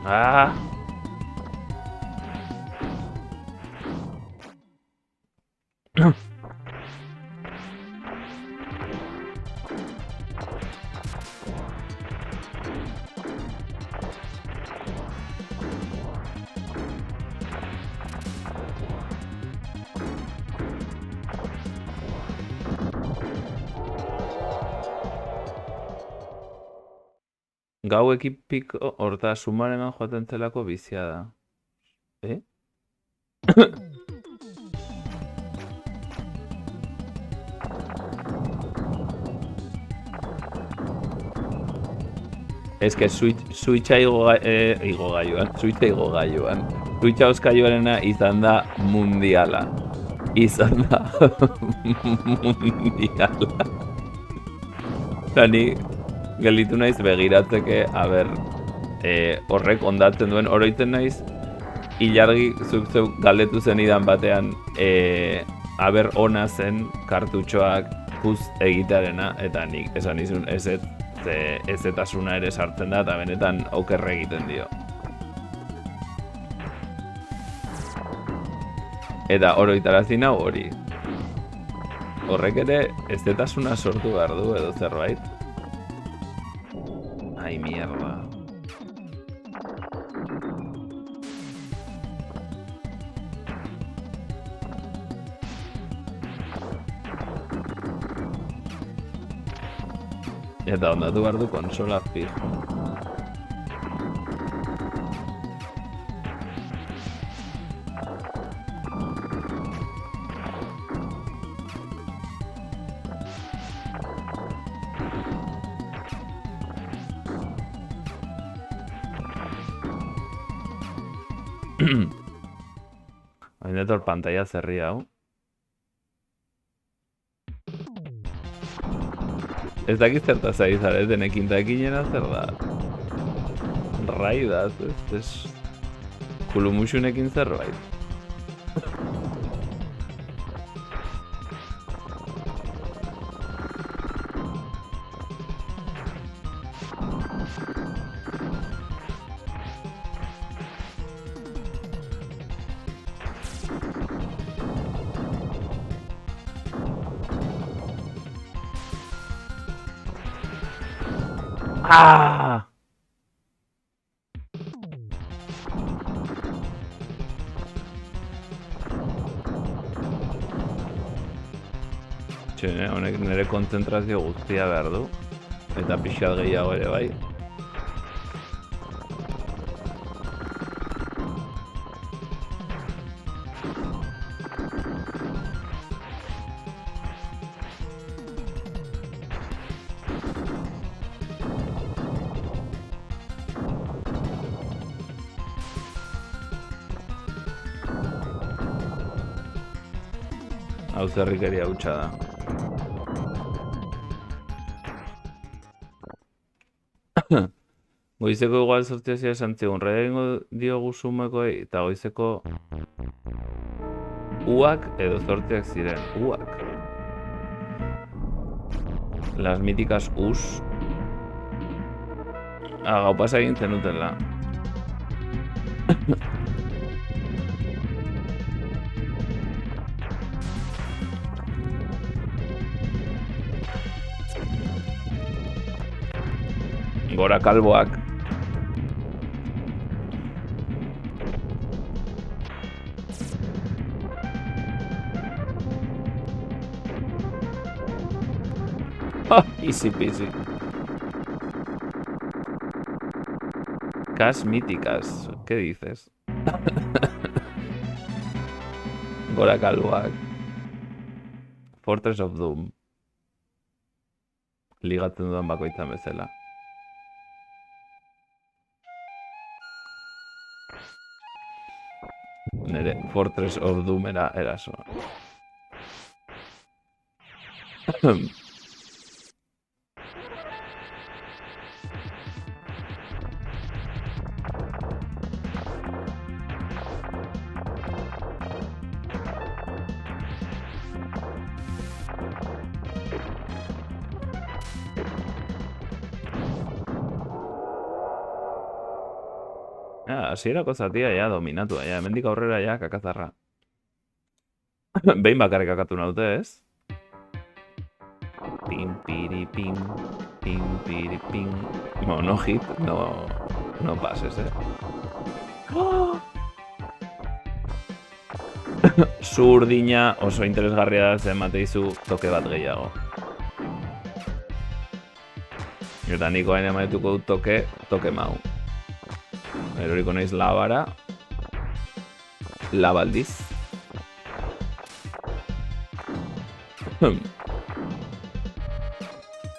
Ah! Gau ekipiko horta sumarenan joaten zelako bizia da. Eh? Ez que Switcha igo gaiuan. Switcha oskaiuarena izan da mundiala. Mundiala. Ni gelditu naiz begiratzeke, horrek ondatzen duen, oroitzen naiz, ilargi zuk galdetu zenidan batean, ona zen kartutxoak puz egitearena, eta nik esan izun ezetasuna ere sartzen da, eta benetan okerre egiten dio. Eta oroitarazi nau hori. Horrek ere ezetasuna sortu behar du edo zerbait. Ai, mierda. Eta ondatu behar du konsola fijo. Hain dator pantalla zerri hau. Ez dakit zertaz ari zareten ekintakinena zer da. Raidaz, ez kulumuxunekin zerbait. Ah! Txene, honek nire kontzentrazio guztia behar du. Eta pixat gehiago ere bai. Hau zerrikeria hutsa da. Goizeko igual sortiazia esan zigun, redengo diogu sumekoei, eta goizeko uak edo zortiak ziren, uak. Las míticas us. Gau pasa egin zenutela. Gora kalboak. Easy peasy. Cas míticas. ¿Qué dices? Gora kalboak. Fortress of Doom. Ligatzen dudan bakoitzan bezala. Nere Fortress of Doom era eraso. Hasierako zatia, ja, dominatua, ja, hemendik aurrera, ja, kakazarra. Behin bakarrik kakatu naute, ez? Pim, piri, pim, piri, pim. No, no hit, no pases, Oh! Zurdina oso interesgarria da zen mateizu toke bat gehiago. Eta niko hain emaituko dut toke mau. Eroriko naiz labara. Labaldiz.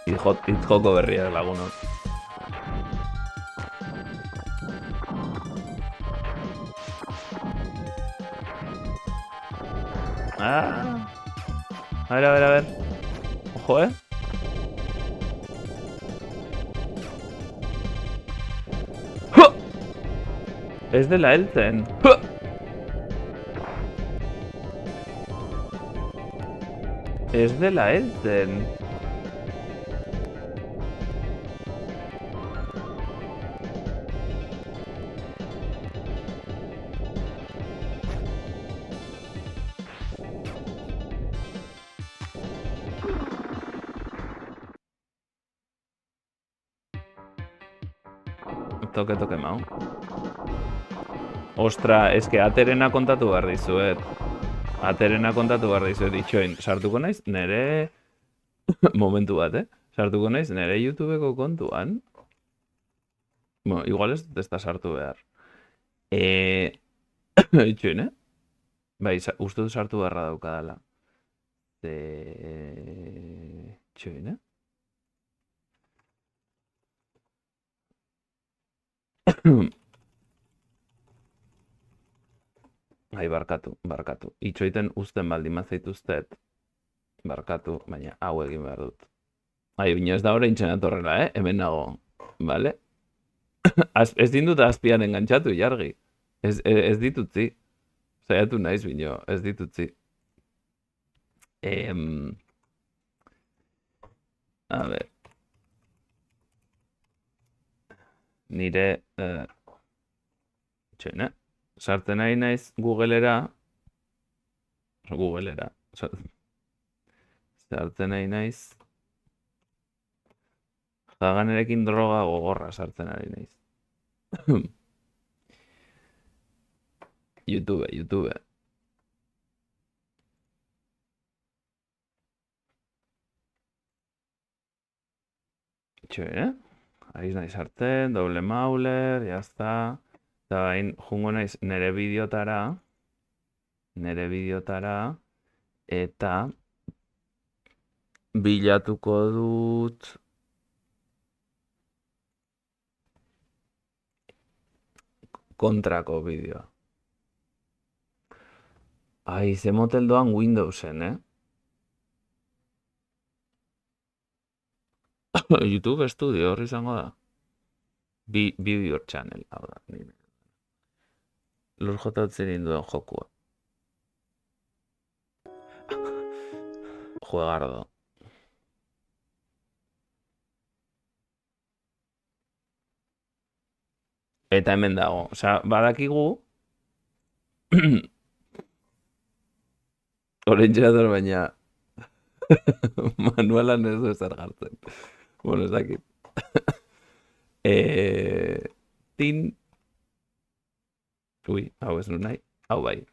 Joko berriak lagunok. A ver. Ojo, Ez dela heltzen. Ez dela heltzen. Toke mau. Ostra, eske aterena kontatu behar dizuet. Itxoin, sartuko naiz nere... Momentu bat, Sartuko naiz nere YouTubeko kontuan. Bueno, igual ez dut sartu behar. Itxoin, Bai, uste dut sartu beharra daukadala. Itxoin, Ai, barkatu. Itxoiten uzten baldin mazaituztet. Barkatu, baina hau egin behar dut. Ai, bino ez da hori intxenat horrela, Hemen nago. Bale? Ez dindut azpian engantzatu, jargi. Ez ditutzi. Zaiatu naiz, bino, ez ditutzi. A ber. Nire... Itxoin, Sartzen nahi naiz Googlera. Sartzen nahi naiz. Jaganerekin droga gogorra sartzen ari naiz. YouTube. Itxoin, Ariz nahi sartzen, doble mauler, jazta. Eta bain, jungo naiz nere bideotara, eta bilatuko dut kontrako bideoa. Ai, ze motel doan Windowsen, YouTube Studio horri izango da. View your channel, hau da, nire. Lur jotatzen induen jokua. Juegardo. Eta hemen dago. Osa, badakigu... Orentxerador baina... Manualan ez du ezer gartzen. Bueno, ez dakit. Ui, hau ez nu nahi. Hau bai.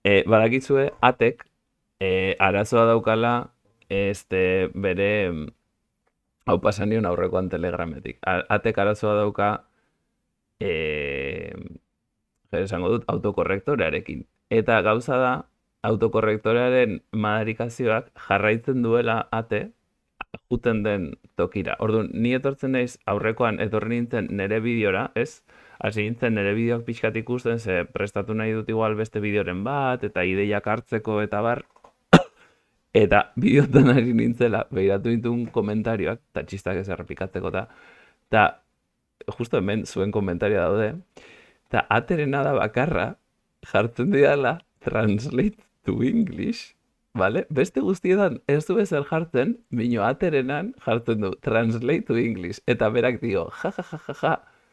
Badakizue, atek arazoa daukala bere... Hau pasanion aurrekoan telegrametik. Atek arazoa dauka esango dut autokorrektorearekin. Eta gauza da, autokorrektorearen madarikazioak jarraitzen duela ate juten den tokira. Orduan, ni etortzen naiz aurrekoan etorri nintzen nere bideora, ez? Hasi nintzen nere bideoak pixkat ikusten, ze prestatu nahi dut igual beste bideoren bat, eta ideiak hartzeko eta bar. Eta bideotan ari nintzela, behiratu ditun komentarioak, eta txistak ez errepikatzeko, eta justo hemen zuen komentarioa daude, eta aterena da bakarra, jartzen didala, translate to English, vale? Beste guztietan ez du ezer jartzen, bino aterenan jartzen du translate to English, eta berak dio, ja,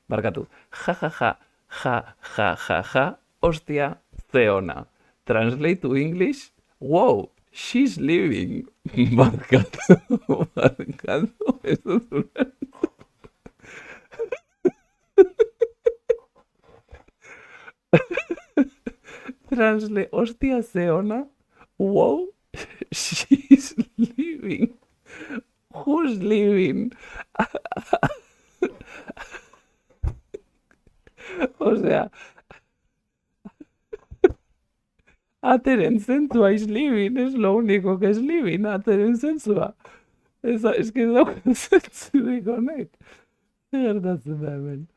barkatu, ja, Ja, ja, ja, ja. Hostia, ze ona. Translate to English. Wow, she's leaving. Barkatu, barkatu. Ez dut ulertu. Hostia, ze ona. Wow, she's leaving. Who's leaving? O sea, ateren zentzua is living, es lo único que es living, ateren zentzua. Ez que ez daukat zentzurik honek. Zer gertatzen da hemen?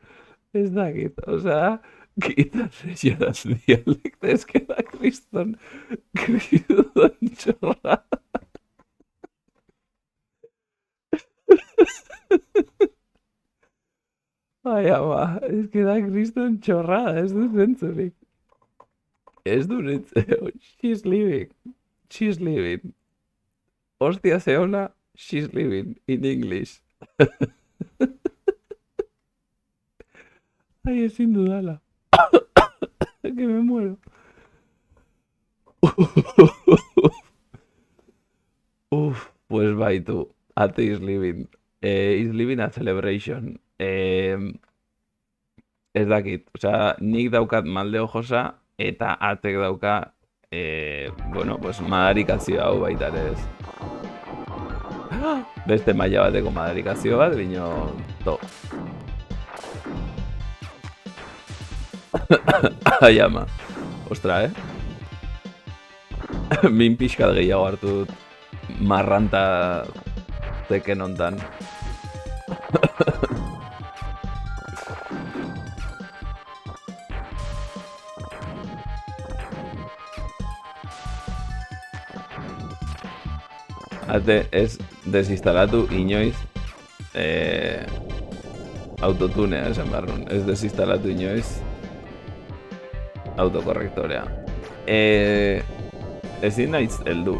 Ez dakit, osea, gitarrelladas dialekta, ez que da kriston txorra. Ai, ama, ez que da kriston txorrada, ez du zentzurik. Ez du she's leaving, she's leaving. Hostia, ze ona, she's leaving, in English. Ai, ezin dudala. Que me muero. Uf, pues bai tu. Ate is living. Is living a celebration. Ez dakit. Osea, nik daukat malde josa eta atek dauka bueno, pues madarikazio hau baita ere ez. Beste maila bateko madarikazio bat, bino to. Ai ama. Ostra, Min pixkat gehiago hartu dut marranta teken ontan. Ate, ez desinstalatu inoiz autotunea esan barrun. Ez desinstalatu inoiz autokorrektorea. Ezin naiz heldu.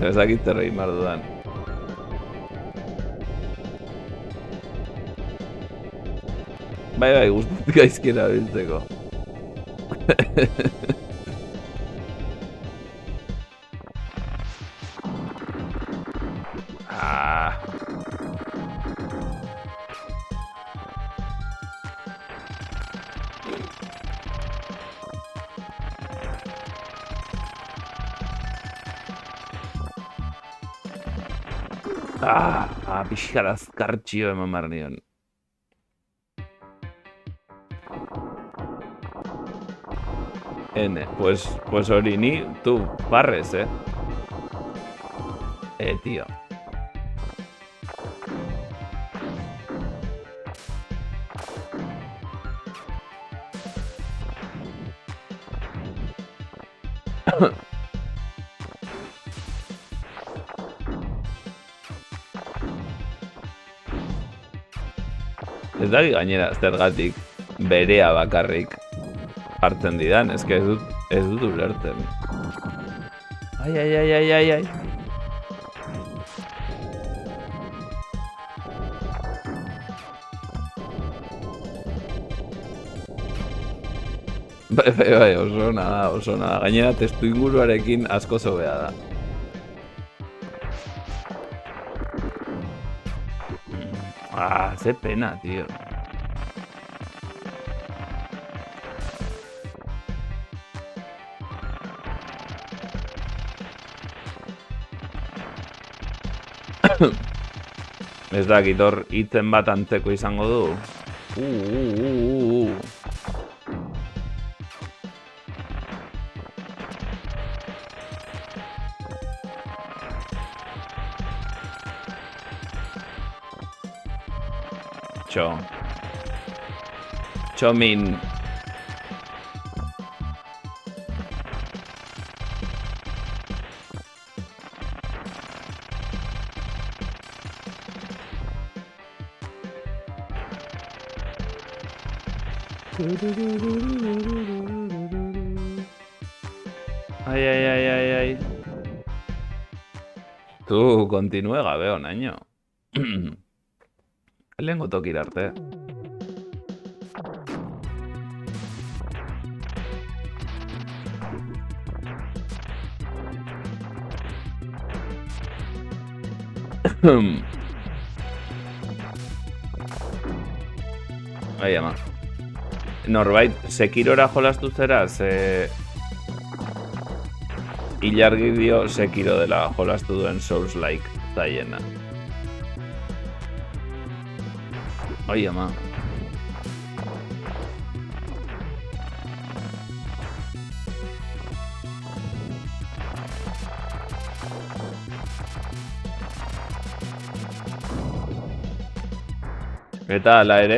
Ez dakit zer egin behar dudan. Bai, guztiz gaizkira biltzeko. Pixkara azkartxio eman behar nion. Pues hori ni, tu, barrez, tío. Ez da gainera zergatik berea bakarrik hartzen didan, ez dut ulertzen. Ai. Bai, oso ona da. Gainera testu inguruarekin asko zobea da. Ze pena, tío. Ez dakit hor hitzen bat antzeko izango du. Chomin. Ai. Tu, continue gabe honaino. Lehengo tokira arte. Ai, ama. Norbait, Sekirora jolastu zera, ze... Ilargi dio Sekiro dela jolastu duen Souls-like zaiena. Ai, ama. Eta ala ere,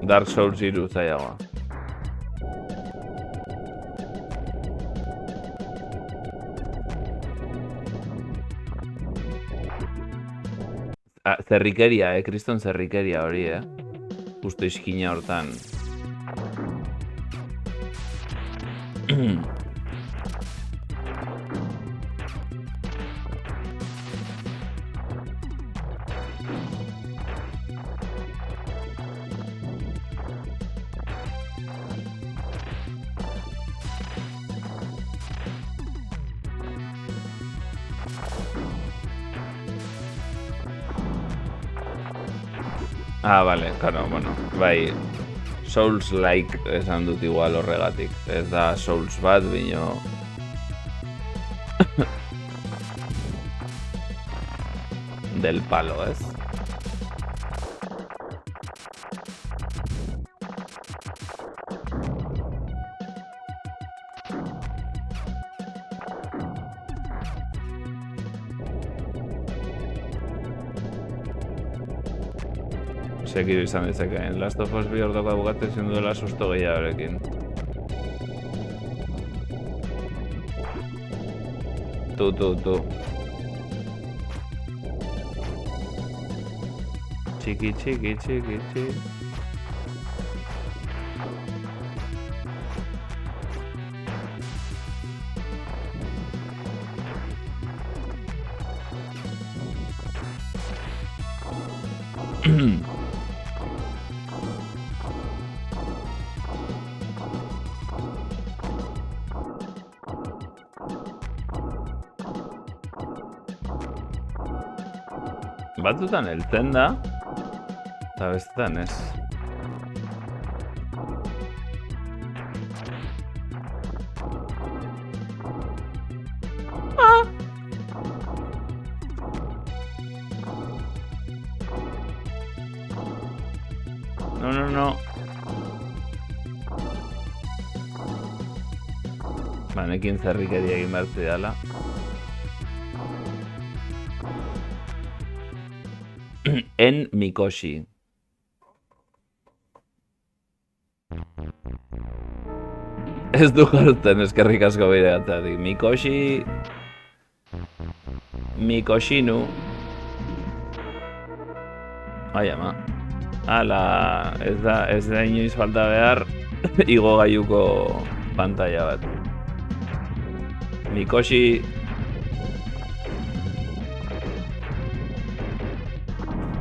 Dark Souls 3 zaiagoa. Zerrikeria, kriston zerrikeria hori, Justo iskina hortan. Ah, vale, claro, bueno, bai, Souls-like esan dut igual horregatik. Ez da Souls bat, bino... Del palo, ez? Sekiro izan dezakeen. Last of Us 2 ordoko abogatu ezin duela susto gehiagorekin. Tu. Txiki. Batzutan heltzen da, eta bestetan ez. No. Banekin zerrikeria egin behar zidala. En Mikoshi. Ez du jartzen eskerrik asko bidegatzatik. Mikoshinu. Ai, ama. Ala, ez da inoiz falta behar igo gaiuko pantalla bat. Mikoshi...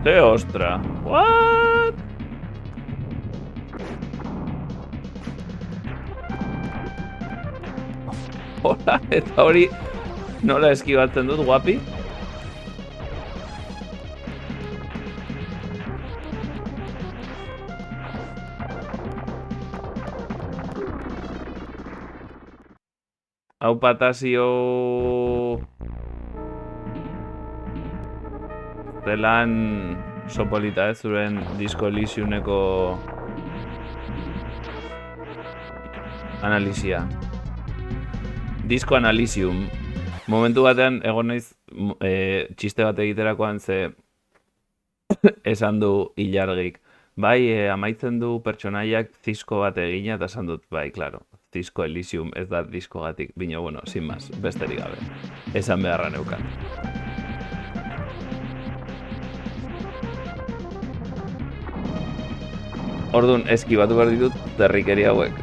¡Qué ostra! What? Hola, eta hori nola eskibatzen dut, guapi? Hau patazio... Zelan sopolita ez zuren Disco Elysiumeko analizia. Disco Analysium. Momentu batean egon naiz txiste bat egiterakoan ze esan du Ilargik. Bai, amaitzen du pertsonaiak disko bat egina eta esan dut, bai, claro. Disco Elysium ez da diskogatik. Bino, bueno, sin más, besterik gabe. Esan beharra neukan. Orduan, eskibatu behar ditut zerrikeria hauek.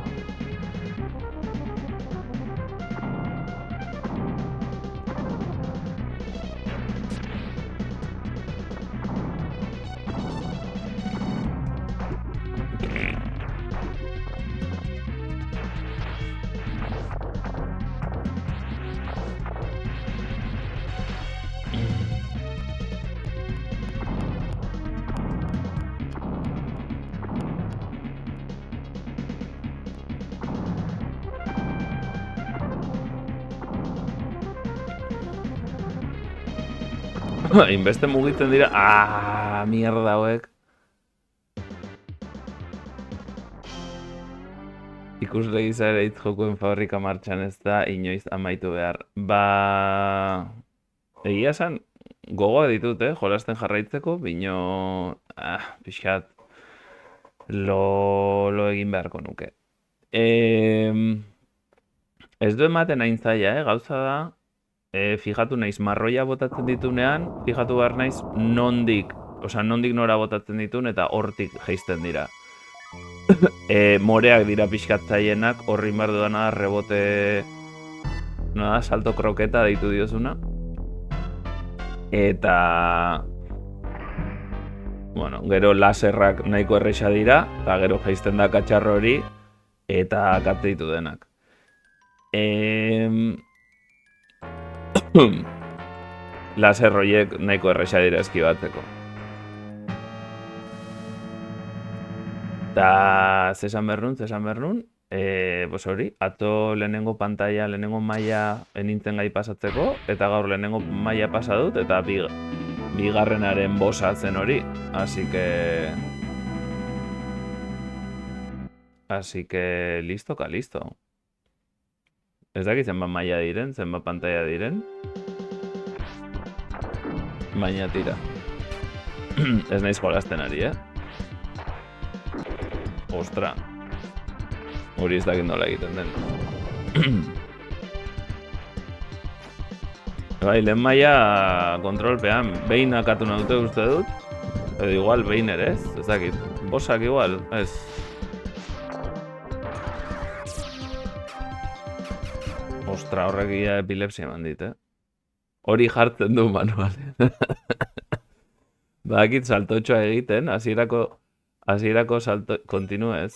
Inbeste mugitzen dira. Mierda hauek. Ikusle gisa ere hitz jokuen fabrika martxan ez da inoiz amaitu behar. Egia esan, gogoa ditut, jolasten jarraitzeko, bino, pixkat, lo egin beharko nuke. Ez du ematen hain zaila, gauza da, fijatu naiz marroia botatzen ditunean, fijatu behar naiz nondik nora botatzen ditun eta hortik jeisten dira. Moreak dira pixkatzaienak, horrin behar duena rebote, salto kroketa deitu diozuna. Eta, bueno, gero laserrak nahiko erresa dira, eta gero jeisten da katxarro hori, eta katze ditu denak. Laser horiek nahiko erresa dira eskibatzeko. Eta zesan bernun, pues hori, ato lehenengo pantalla, lehenengo maila enintzen gai pasatzeko, eta gaur lehenengo maila pasa dut, eta bigarrenaren bosa zen hori, así que listo. Ez dakit zenbat maila diren, zenbat pantalla diren. Baina tira. Ez naiz jolasten ari, Ostra. Hori ez dakit nola egiten den. Bai, lehen maila kontrolpean behin akatu naute uste dut. Edo igual behin ere ez, ez dakit. Bosak igual, ez. Ostra, horrek ia epilepsia eman dit, Hori jartzen du manualean. Badakit saltotxoa egiten, hasierako salto... Continue ez.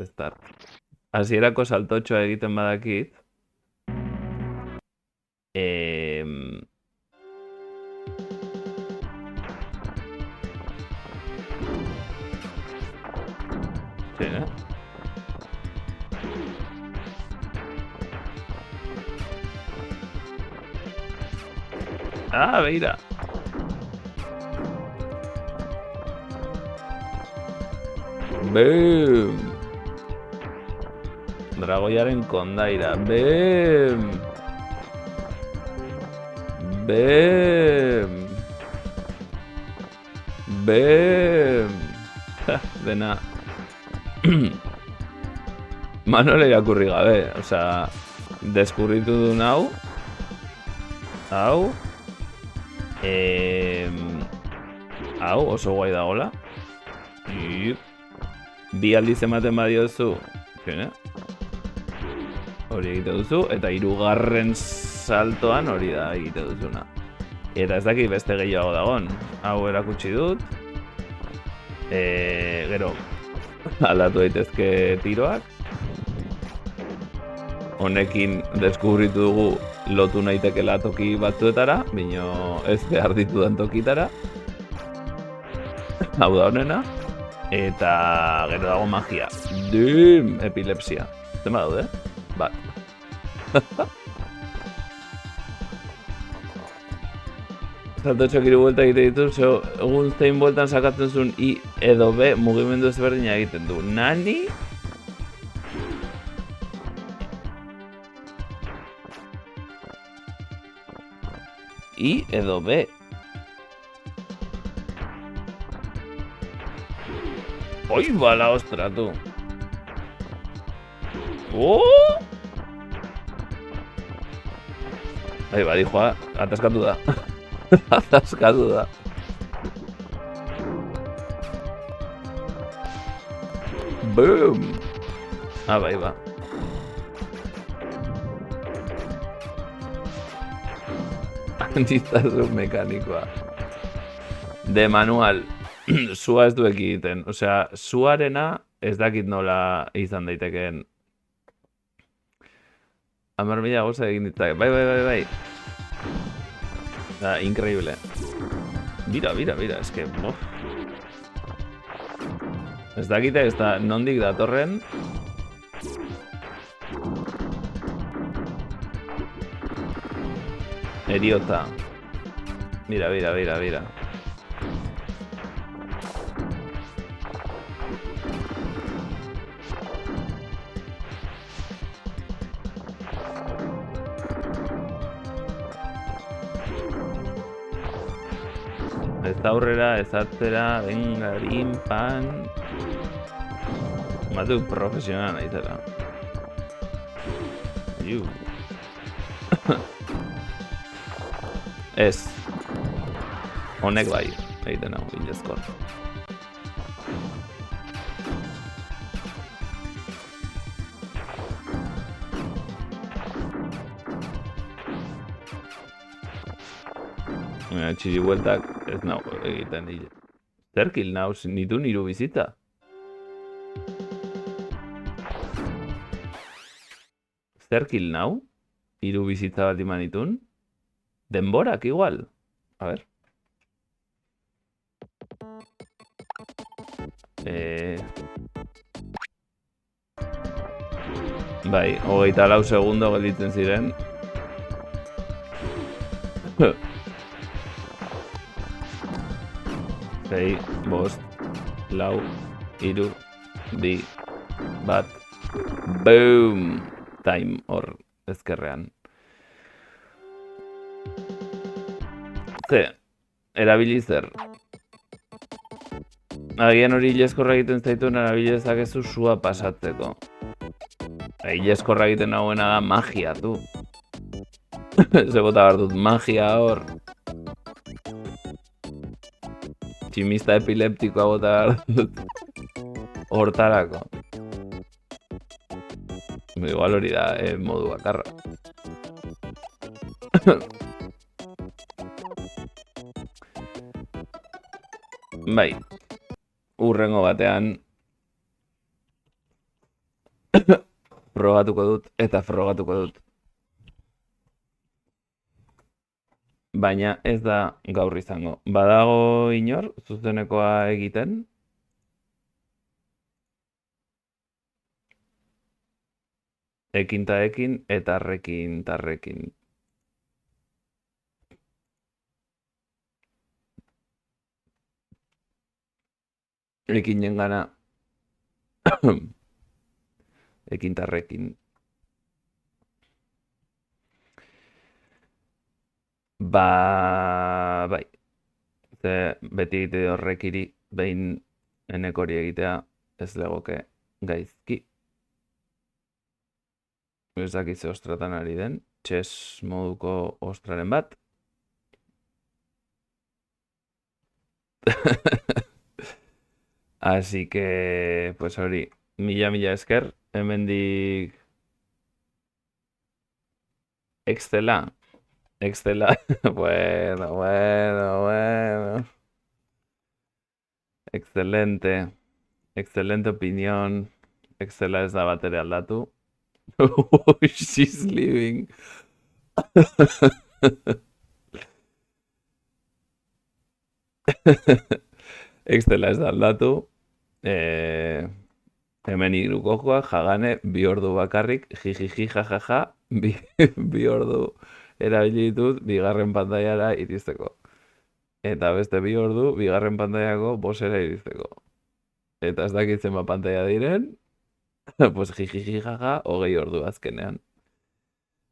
Start. Hasierako saltotxoa egiten badakit. Sí, beira. Boom. Dragoiaren kondaira. Boom. Dena. Manole irakurri gabe, osea, deskurritu du hau. Hau oso guai dagoela. Bi aldiz ematen badiozu, hori egite duzu, eta hirugarren saltoan hori da egite duzuna. Eta ez dakit beste gehiago dagon. Hau erakutsi dut. Gero, aldatu daitezke tiroak. Honekin deskubritu dugu lotu naitekela toki batzuetara, bino ez behar ditudan tokitara. Hau da honena. Eta gero dago magia. Epilepsia. Zema daude? Bat. Saltotxoak hiru buelta egite ditu, egun zein bueltan sakatzen zuen I edo B mugimendu ezberdina egiten du. Nani? I edo B. Oi, bala, ostra, tu. Bai, joa, ataskatu da. Ataskatu da. Boom! Bai, ba. Antistasun mekanikoa. De manual. Sua ez du egiten. Osea, suarena ez dakit nola izan daitekeen. 10.000 gauza egin ditzake. Bai. Da, increíble. Bira, eske, bof. Ez dakite, ez da, nondik datorren. Eriotza. Bira. Ez aurrera, ez atzera, venga, pan. Matu profesionala naizela. Ez. Honek bai, egiten hau, ilezkor. Txiri bueltak ez nau egiten hile. Zerkil nau, nitu niru bizita. Zerkil nau, hiru bizitza bat imanitun. Denborak igual. A ver. Bai, 24 segundo gelditzen ziren. Sei, bost, lau, iru, bi, bat, boom! Time hor ezkerrean. Ze, erabili zer. Agian hori ileskorra egiten zaituen erabili dezakezu sua pasatzeko. Ileskorra egiten nagoena da magia, tu. Zegota behar dut magia hor. Tximista epileptikoa bota behar dut. Hortarako. Igual hori da modu bakarra. Bai. Urrengo batean frogatuko dut eta frogatuko dut. Baina ez da gaur izango. Badago inor zuzenekoa egiten? Ekin ta ekin eta rekin ta rekin. Ekinen gana. Ekin ta rekin. Bai. Ze beti egite horrekiri behin enekori egitea ez legoke gaizki. Ez dakitze ostratan ari den, txes moduko ostraren bat. Así que, pues hori, mila esker, hemendik Excela. Bueno. Excelente opinión. Excela ez da batere aldatu. She's leaving. Excela ez da aldatu. Hemen irukokoa, jagane, 2 ordu bakarrik, jijiji, jajaja, 2 ordu erabili ditut, bigarren pantailara iristeko. Eta beste 2 ordu, bigarren pantaiako bosera iristeko. Eta ez dakitzen ba pantaia diren, pues jijiji, jaja, 20 ordu azkenean.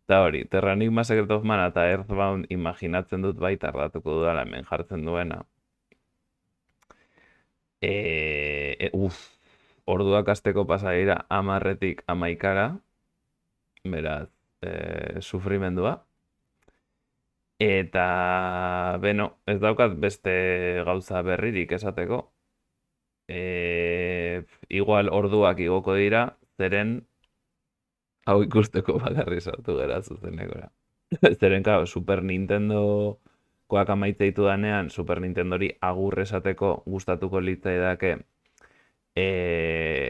Eta hori, Terranigma, Secret of Mana eta Earthbound imaginatzen dut bai tardatuko dudala hemen jartzen duena. Orduak asteko pasa dira 10-etik 11-ara. Beraz, sufrimendua. Eta, beno, ez daukat beste gauza berririk esateko. Igual orduak igoko dira, zeren hau ikusteko bakarri sartu gera zuzenekora. Zeren, claro, Super Nintendo koak amaitzeitu danean, Super Nintendori agur esateko gustatuko litzaidake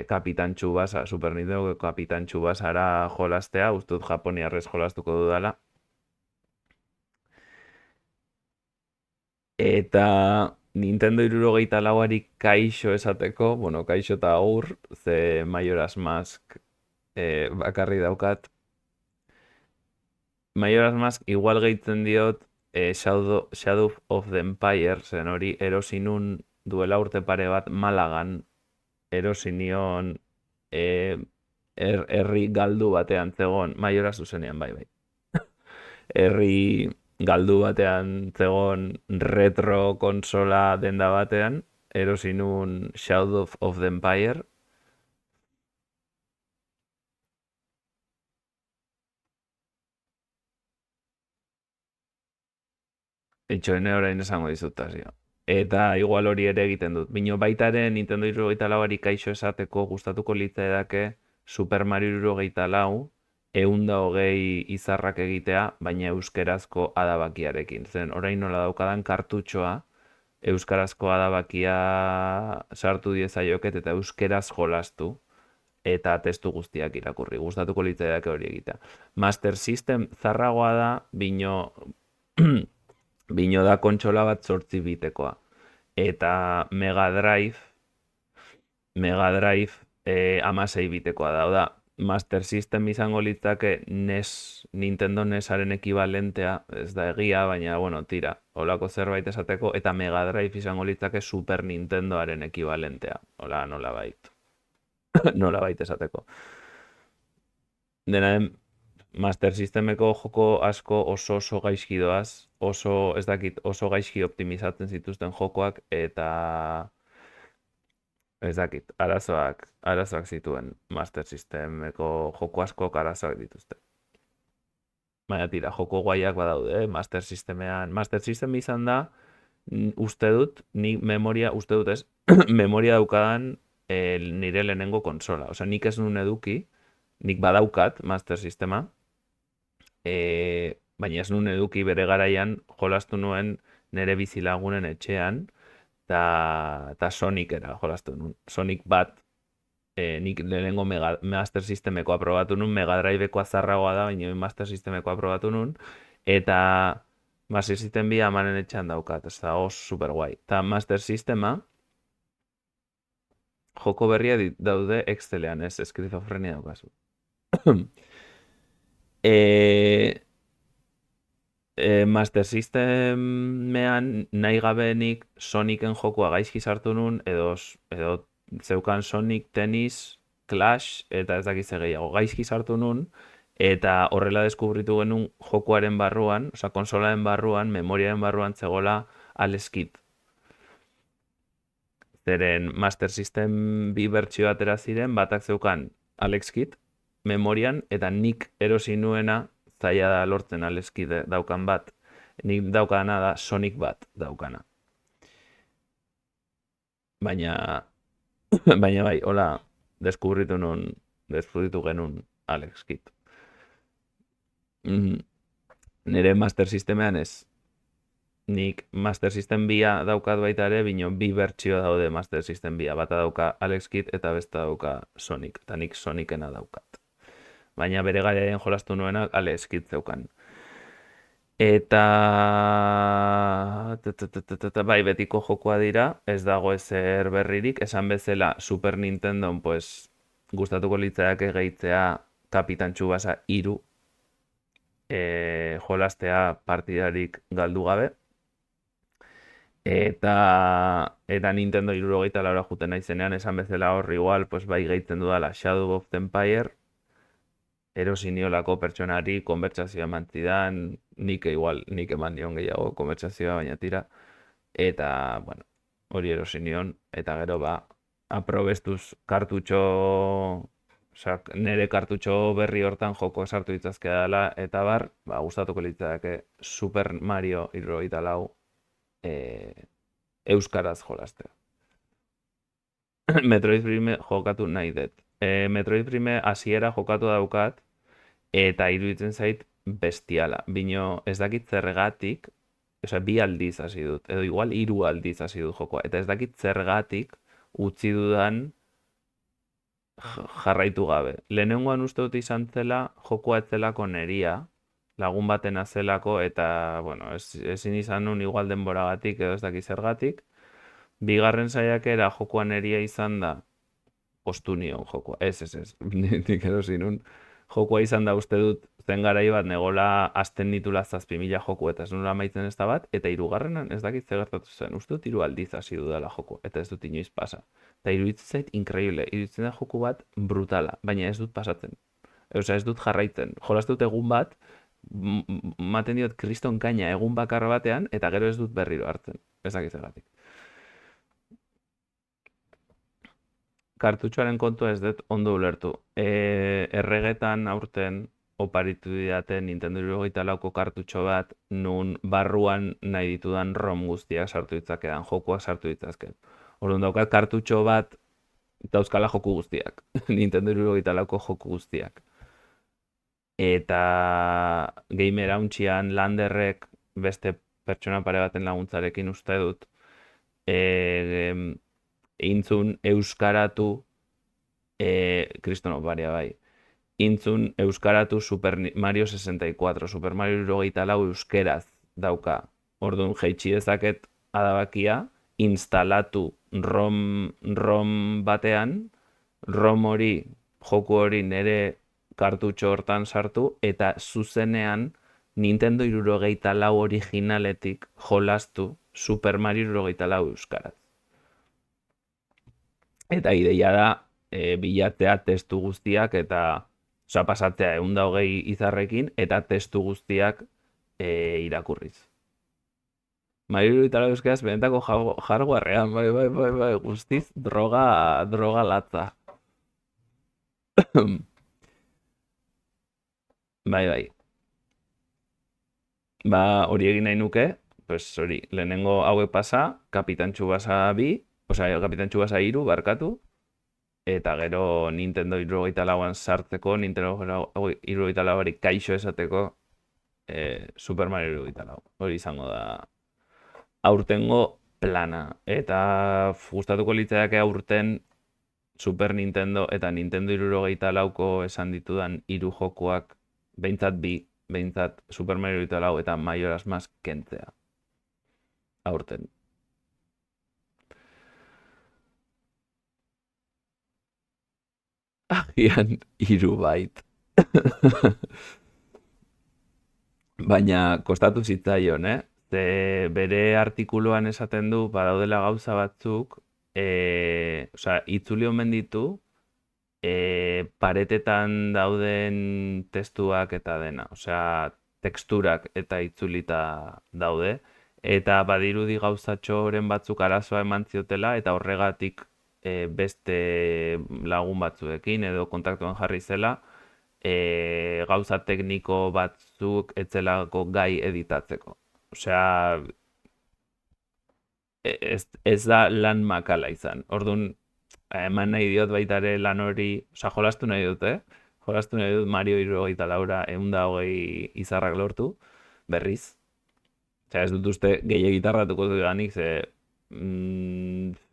Kapitan Tsubasa, Super Nintendo Kapitan Tsubasara jolastea, uste dut japoniarrez jolastuko dudala. Eta Nintendo 64ari kaixo esateko, bueno, kaixo eta agur, ze Majora's Mask bakarri daukat. Majora's Mask igual gehitzen diot Shadow of the Empire, zen hori erosi nun duela urte pare bat Malagan, erosi nion herri galdu batean zegoen, Majora zuzenean, bai. Herri galdu batean zegoen retro konsola denda batean, erosi nun Shadow of the Empire. Itxoene orain esango dizut, zio. Eta igual hori ere egiten dut. Bino baitaren Nintendo 64 kaixo esateko gustatuko litzaidake Super Mario 64 120 izarrak egitea, baina euskerazko adabakiarekin. Zen orain nola daukadan kartutxoa, euskarazko adabakia sartu diezaioket eta euskeraz jolastu eta testu guztiak irakurri. Gustatuko litzaidake hori egitea. Master System zarragoa da, bino da kontsola bat 8 bitekoa. Eta Mega Drive 16 bitekoa da. Master System izango litzake Nintendo NESaren ekibalentea, ez da egia, baina, bueno, tira, holako zerbait esateko, eta Mega Drive izango litzake Super Nintendoaren ekibalentea. Hola, nolabait. Nolabait esateko. Dena den, Master Systemeko joko asko oso gaizki doaz, ez dakit, oso gaizki optimizatzen zituzten jokoak, eta ez dakit, arazoak zituen Master Systemeko joko askok arazoak dituzte. Baina tira, joko guaiak badaude, Master Systemean. Master System izan da, uste dut, uste dut ez, memoria daukadan nire lehenengo konsola. Osea, nik ez nuen eduki, nik badaukat Master Systema, baina ez nuen eduki bere garaian jolastu nuen nire bizilagunen etxean, eta Sonicera jolastu nuen. Sonic bat, nik lehenengo Master Systemeko aprobatu nuen, Mega Driveeko azarragoa da, baina Master Systemeko aprobatu nuen, eta Master System bi amanen etxean daukat, ez da, super guai. Eta Master Systema, joko berria daude Excelean, ez, eskizofrenia daukazu. Master Systemean nahi gabenik Sonicen jokoa gaizki sartu nun, edo zeukan Sonic, Tennis, Clash, eta ez dakiz gehiago. Gaizki sartu nun, eta horrela deskubritu genuen jokoaren barruan, oza, konsolaren barruan, memoriaren barruan zegoela Alex Kidd. Zeren Master System bi bertsio atera ziren, batak zeukan Alex Kidd memorian, eta nik erosi nuena zaila da lortzen Alex Kidd daukan bat. Nik daukana da Sonic bat daukana. Baina bai, hola, deskubritu genuen Alex Kidd. Nire Master Systemean ez. Nik Master System bia daukat baita ere, bino bi bertsio daude Master System bia. Bata dauka Alex Kidd eta besta dauka Sonic. Eta nik Sonicena daukat. Baina bere garaian jolastu nuenak Alex Kidd zeukan. Eta bai, betiko jokoa dira, ez dago ezer berririk, esan bezala Super Nintendo, pues, gustatuko litzaiake gehitzea Kapitan Tsubasa 3 jolastea partidarik galdu gabe. Eta Nintendo 64 juten naizenean, esan bezala hor igual, pues, bai gehitzen dudala Shadow of the Empire, erosi niolako pertsonari konbertsazioa eman zidan, nik eman nion gehiago konbertsazioa, baina tira. Eta, bueno, hori erosi nion, eta gero aprobestuz kartutxo, nire kartutxo berri hortan joko sartu ditzazkea dela, eta gustatuko litzake Super Mario 64 euskaraz jolastea. Metroid Prime jokatu nahi dut. Metroid Prime hasiera jokatu daukat, eta iruditzen zait bestiala. Bino ez dakit zergatik, osea, 2 aldiz hasi dut, edo igual 3 aldiz hasi dut jokoa, eta ez dakit zergatik utzi dudan jarraitu gabe. Lehenengoan uste dut izan zela, jokoa etzelako neria, lagun batena zelako, eta, bueno, ezin izan nun igual denboragatik edo ez dakiz zergatik. Bigarren saiakera jokoa neria izan da, postu nion jokoa. Ez. Nik erosi nun. Jokoa izan da uste dut zen garai bat negola azten nitula 7.000 joku eta ez nula amaitzen ez da bat, eta hirugarrenan ez dakit ze gertatu zen. Uste dut 3 aldiz hasi dudala joko, eta ez dut inoiz pasa. Eta iruditzen zait increíble, iruditzen da joku bat brutala, baina ez dut pasatzen. Osea, ez dut jarraitzen. Jolastu dut egun bat, maten diot kriston kaina egun bakar batean, eta gero ez dut berriro hartzen. Ez dakit zergatik. Kartutxoaren kontua ez dut ondo ulertu. Erregetan aurten oparitu didate Nintendo 64ko kartutxo bat, nun barruan nahi ditudan ROM guztiak sartu ditzakedan, jokuak sartu ditzazket. Orduan daukat kartutxo bat dauzkala joku guztiak. Nintendo 64ko joku guztiak. Eta game erauntxian Landerrek beste pertsona pare baten laguntzarekin uste dut intzun euskaratu kristono baria bai. Intzun euskaratu Super Mario 64, Super Mario 64 euskeraz dauka. Orduan jaitsi dezaket adabakia, instalatu ROM batean, ROM hori, joku hori nere kartutxo hortan sartu, eta zuzenean Nintendo 64 originaletik jolastu Super Mario 64 euskaraz. Eta ideia da, bilatzea testu guztiak eta osa pasatzea 120 izarrekin eta testu guztiak irakurriz. Mario eta euskaraz benetako hardwarean, bai, guztiz droga latza. Bai. Ba, hori egin nahi nuke, pues hori, lehenengo hauek pasa, Kapitan Tsubasa 2, osea, Kapitan Tsubasa 3, barkatu, eta gero Nintendo 64an sartzeko, Nintendo 64ari kaixo esateko Super Mario 64. Hori izango da aurtengo plana. Eta gustatuko litzaiake aurten Super Nintendo eta Nintendo 64ko esan ditudan 3 jokuak, behintzat Super Mario 64 eta Majora's Mask kentzea. Aurten. Agian 3 bait. Baina kostatu zitzaion, Ze bere artikuluan esaten du, badaudela gauza batzuk, osea, itzuli omen ditu, paretetan dauden testuak eta dena, osea, teksturak eta itzulita daude, eta badirudi gauzatxoren batzuk arazoa eman ziotela, eta horregatik beste lagun batzuekin edo kontaktuan jarri zela, gauza tekniko batzuk etzelako gai editatzeko. Osea, ez da lan makala izan. Orduan, eman nahi diot baita ere lan hori, osea, jolastu nahi dut, Jolastu nahi dut Mario 64 120 izarrak lortu, berriz. Osea, ez dut uste gehiagitarratuko dudanik, ze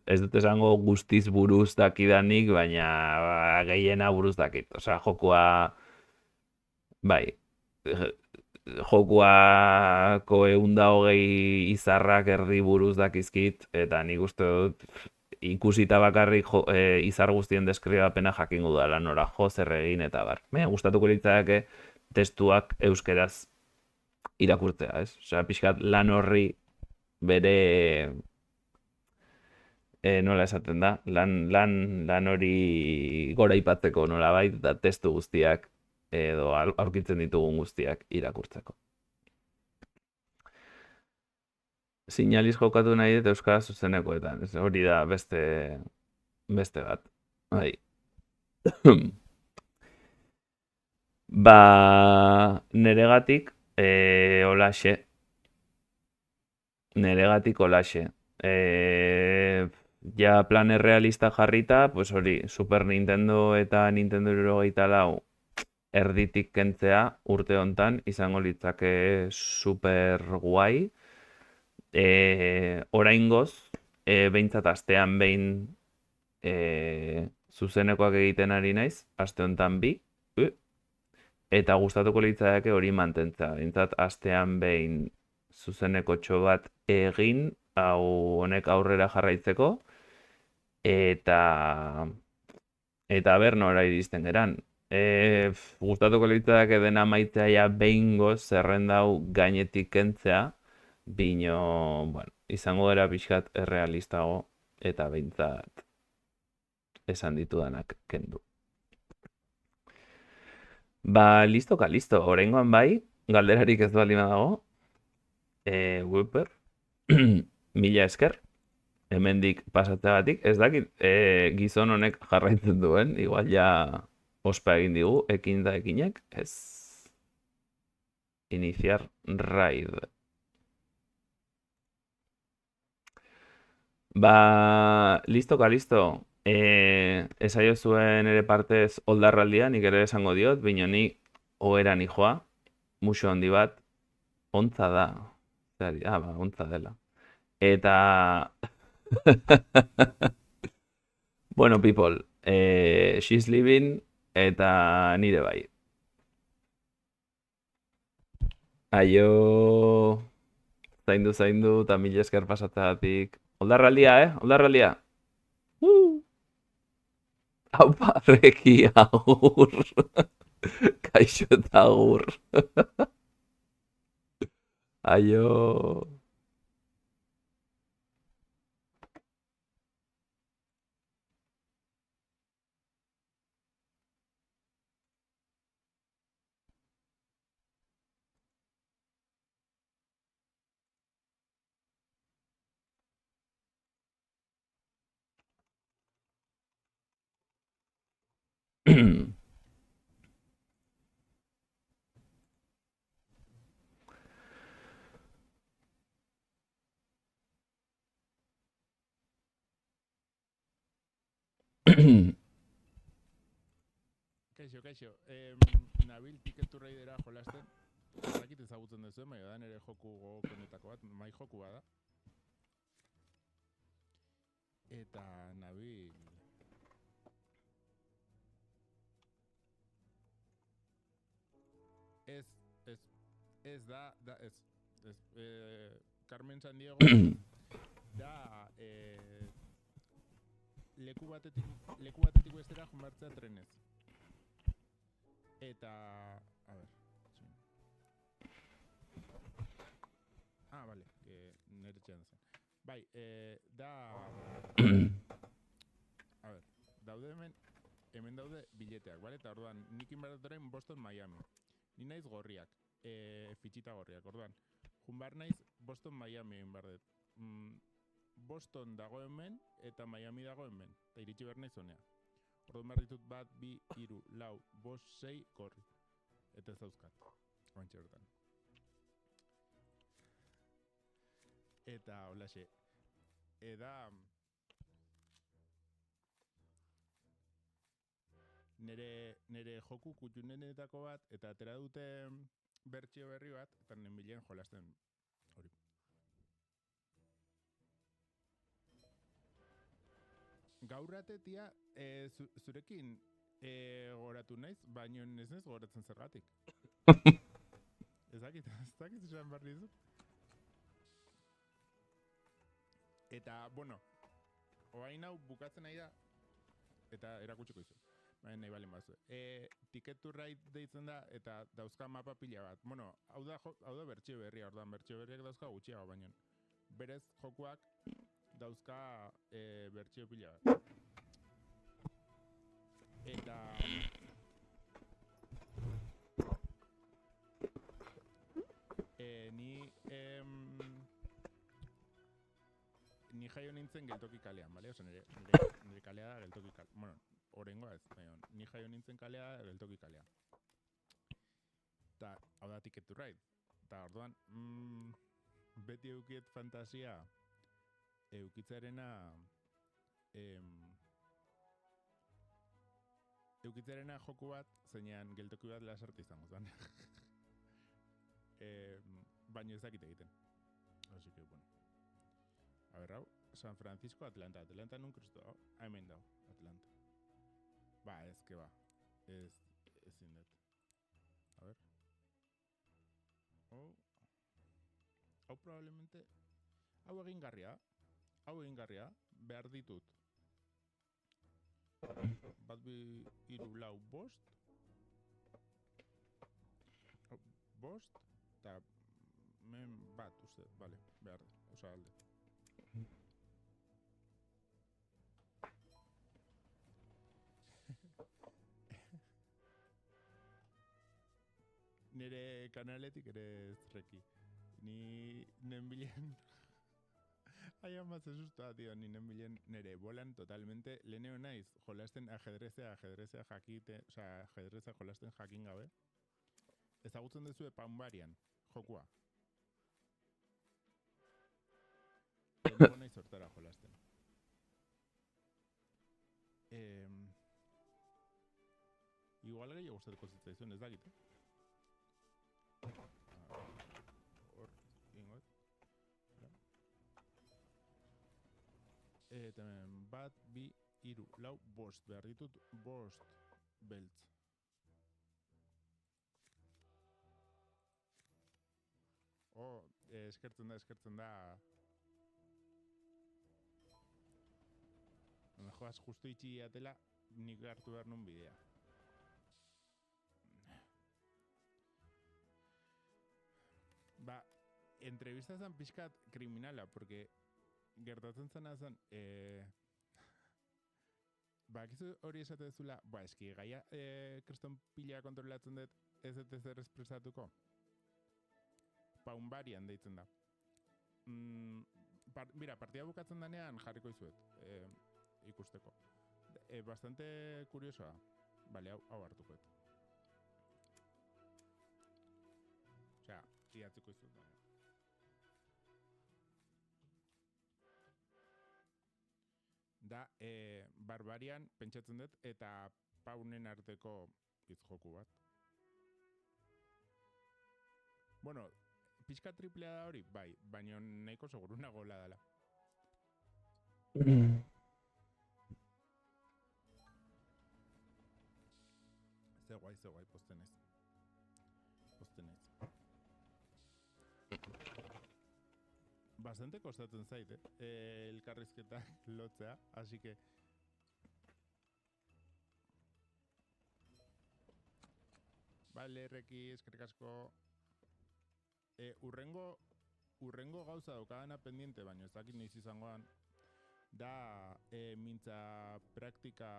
ez dut esango guztiz buruz dakidanik, baina gehiena buruz dakit. Osea, jokua, bai, jokuako 120 izarrak erdi buruz dakizkit, eta nik uste dut ikusita bakarrik izar guztien deskribapena jakingo dela nora jo, zer egin eta bar. Gustatuko litzake testuak euskeraz irakurtzea, ez? Osea, pixkat lan horri bere nola esaten da, lan hori gora ipatzeko nola bait, eta testu guztiak edo aurkitzen ditugun guztiak irakurtzeko. Sinaliz jokatu nahi dut euskara zuzenekoetan, hori da beste bat. Bai. Ba, neregatik olaxe. Neregatik olaxe. Ja plan realista jarrita, pues hori, Super Nintendo eta Nintendo 64 erditik kentzea urte hontan izango litzake super guai. Oraingoz, behintzat astean behin zuzenekoak egiten ari naiz, aste honetan bi, ui, eta gustatuko litzateke hori mantentzea. Behintzat, astean behin zuzenekotxo bat egin, hau honek aurrera jarraitzeko, eta ber nora iristen geran. Gustatuko litzateke dena maitzea ja behingoz zerrenda hau gainetik kentzea, bino, bueno, izango dira pixkat errealistago, eta behintzat esan ditudanak kendu. Ba, listoka, listo. Oraingoan bai, galderarik ez baldin badago. Whooper. Mila esker. Hemendik pasatzeagatik. Ez dakit gizon honek jarraitzen duen. Igual ja ospa egin digu. Ekin da ekinek. Ez. Iniciar raid. Ba, listoka, listo. Esaio zuen ere partez oldarraldia, nik ere esango diot, bino ni oheran joa, muxo handi bat, ontza da. Ba, ontza dela. Eta... bueno, people, she's living, eta nire bai. Aio... zaindu, eta mila esker pasatzeagatik. Oldarraldia, Oldarraldia. Aupa, reki, agur. Kaixo eta agur. Aio. Kaixo, nabil Ticket to Raidera jolasten, zakit ezagutzen duzuen, baina da nire joku gogokonetako bat, mai joku bada. Eta nabil... Carmen Sandiego da leku batetik bestera jomartzea trenez. Eta... a ver... vale, nire txean zen. Bai, da... a ver, daude hemen daude bileteak, bale? Eta orduan, nik inbaratorren Boston, Miami. Ni naiz gorriak, fitxita gorriak, orduan. Junbar naiz Boston, Miami egin behar dut. Boston dago hemen eta Miami dago hemen. Eta iritsi behar naiz honea. Orduan behar ditut bat, 2, 3, 4, 5, 6 gorri. Eta ez dauzkat. Oantxe hortan. Eta holaxe. Eda... nere joku kutxunenetako bat, eta atera dute bertsio berri bat, eta nenbilen jolasten hori. Gaurrate, tia, zurekin goratu naiz, baino ez naiz goratzen zergatik. Ez dakit esan behar dizut. Eta, bueno, oain hau bukatzen nahi da, eta erakutsiko izu. Baina nahi balin bazu. Ticket to Ride deitzen da, eta dauzka mapa pila bat. Bueno, hau da bertsio berria, orduan bertsio berriak dauzka gutxiago, baina berez jokuak dauzka bertsio pila bat. Eta... ni jaio nintzen geltoki kalean, bale? Osa, nire kalea da geltoki kalean. Bueno, orengoa ez, baina ni jaio nintzen kalea geltoki kalea. Eta, hau da Ticket to Ride. Eta, orduan, beti eukiet fantasia eukitzarena joku bat, zeinan geltoki bat lasarte izango zen. Baina ez dakit egiten. Así que, bueno. A ver, hau, San Francisco, Atlanta nun kristo, hemen dau, Atlanta. Ba, ez, que ba. Ezin dut. A ver. Hau probablemente... Hau egingarria, behar ditut. Bat bi hiru lau bost. Bost, eta men bat, uste, vale, behar, osa alde. Nire kanaletik ere zreki. Ni nenbilen... Haia más asusta, tío, ni nenbilen nire bolan totalmente. Leneo naiz, jolasten ajedrezea jakite, osa, ajedrezea jolasten jakin gabe. Ezagutzen duzue Paunbarian, jokua. Leneo naiz hortara jolasten. Igual gehiago gustatuko zitzaizuen, ez dakit, Hor, ingot. Eta bat, bi, hiru, lau, bost. Behar ditut bost beltz. Eskertzen da. Joaz, justu itxi atela, nik hartu behar nun bidea. Ba, entrevista zan pixkat kriminala, porque gertatzen zena zen, bakizu hori esate dezula, eski gaia kriston pila kontrolatzen dut ez dut ezer espresatuko. Paunbarian deitzen da. Mira, partida bukatzen danean jarriko izuet, ikusteko. Bastante kuriosoa. Bale, hau hartuko. Osea, idatziko izuet. Da, Barbarian pentsatzen dut eta Paunen arteko hitz joku bat. Bueno, pixka triplea da hori, bai, baina nahiko seguru nagoela dela. Ze guai, postenez. Bastante kostatzen zait, elkarrizketa lotzea, así que... Vale, Reki, eskerrik asko. Urrengo gauza daukadana pendiente, baina ez dakit noiz izangoan, da mintza praktika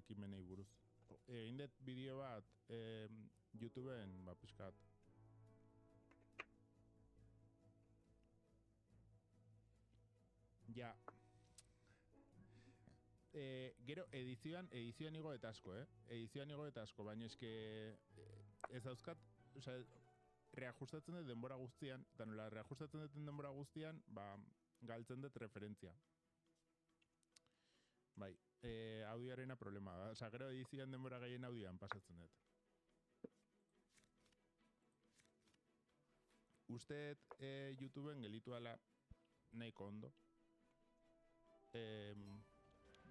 ekimenei buruz. Egin dut bideo bat YouTubeen, pixkat. Ja. Gero edizioan igo eta asko, Edizioan igo eta asko, baina eske ez dauzkat, osea, reajustatzen dut denbora guztian, eta nola reajustatzen dut denbora guztian, galtzen dut referentzia. Bai, audioarena problema da. Osa, gero edizioan denbora gehien audioan pasatzen dut. Usteet YouTubeen gelitu ala nahiko ondo.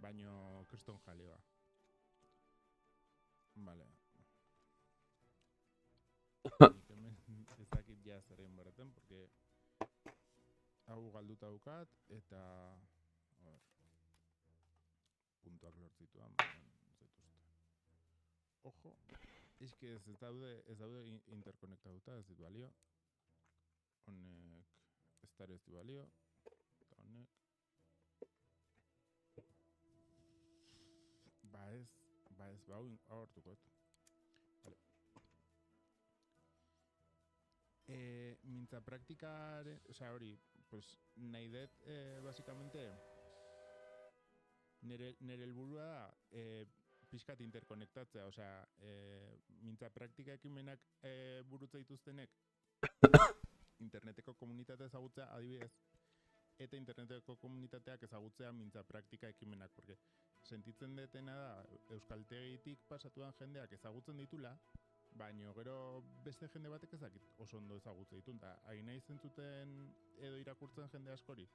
Baino kriston jalioa. Vale. Nik hemen ez dakit ja zer egin beraten, porque hau galduta daukat, eta... A ver... puntuak lortzituan, Ojo, eske ez daude interkonektatuta, ez ditu balio. Honek ez ditu balio. Eta honek... hau hartuko. Vale. Mintza praktikare, osea hori, pues nahi dut, básicamente, nire helburua da, pixkat interkonektatzea, osea, mintza praktika ekimenak burutza dituztenek interneteko komunitatea ezagutzea, adibidez, eta interneteko komunitateak ezagutzea mintza praktika ekimenak, porque sentitzen detena da, euskaltegitik pasatuan jendeak ezagutzen ditula, baina gero beste jende batek ezakit oso ondo ezagutzen ditun, eta hain nahi zentzuten edo irakurtzen jende askori,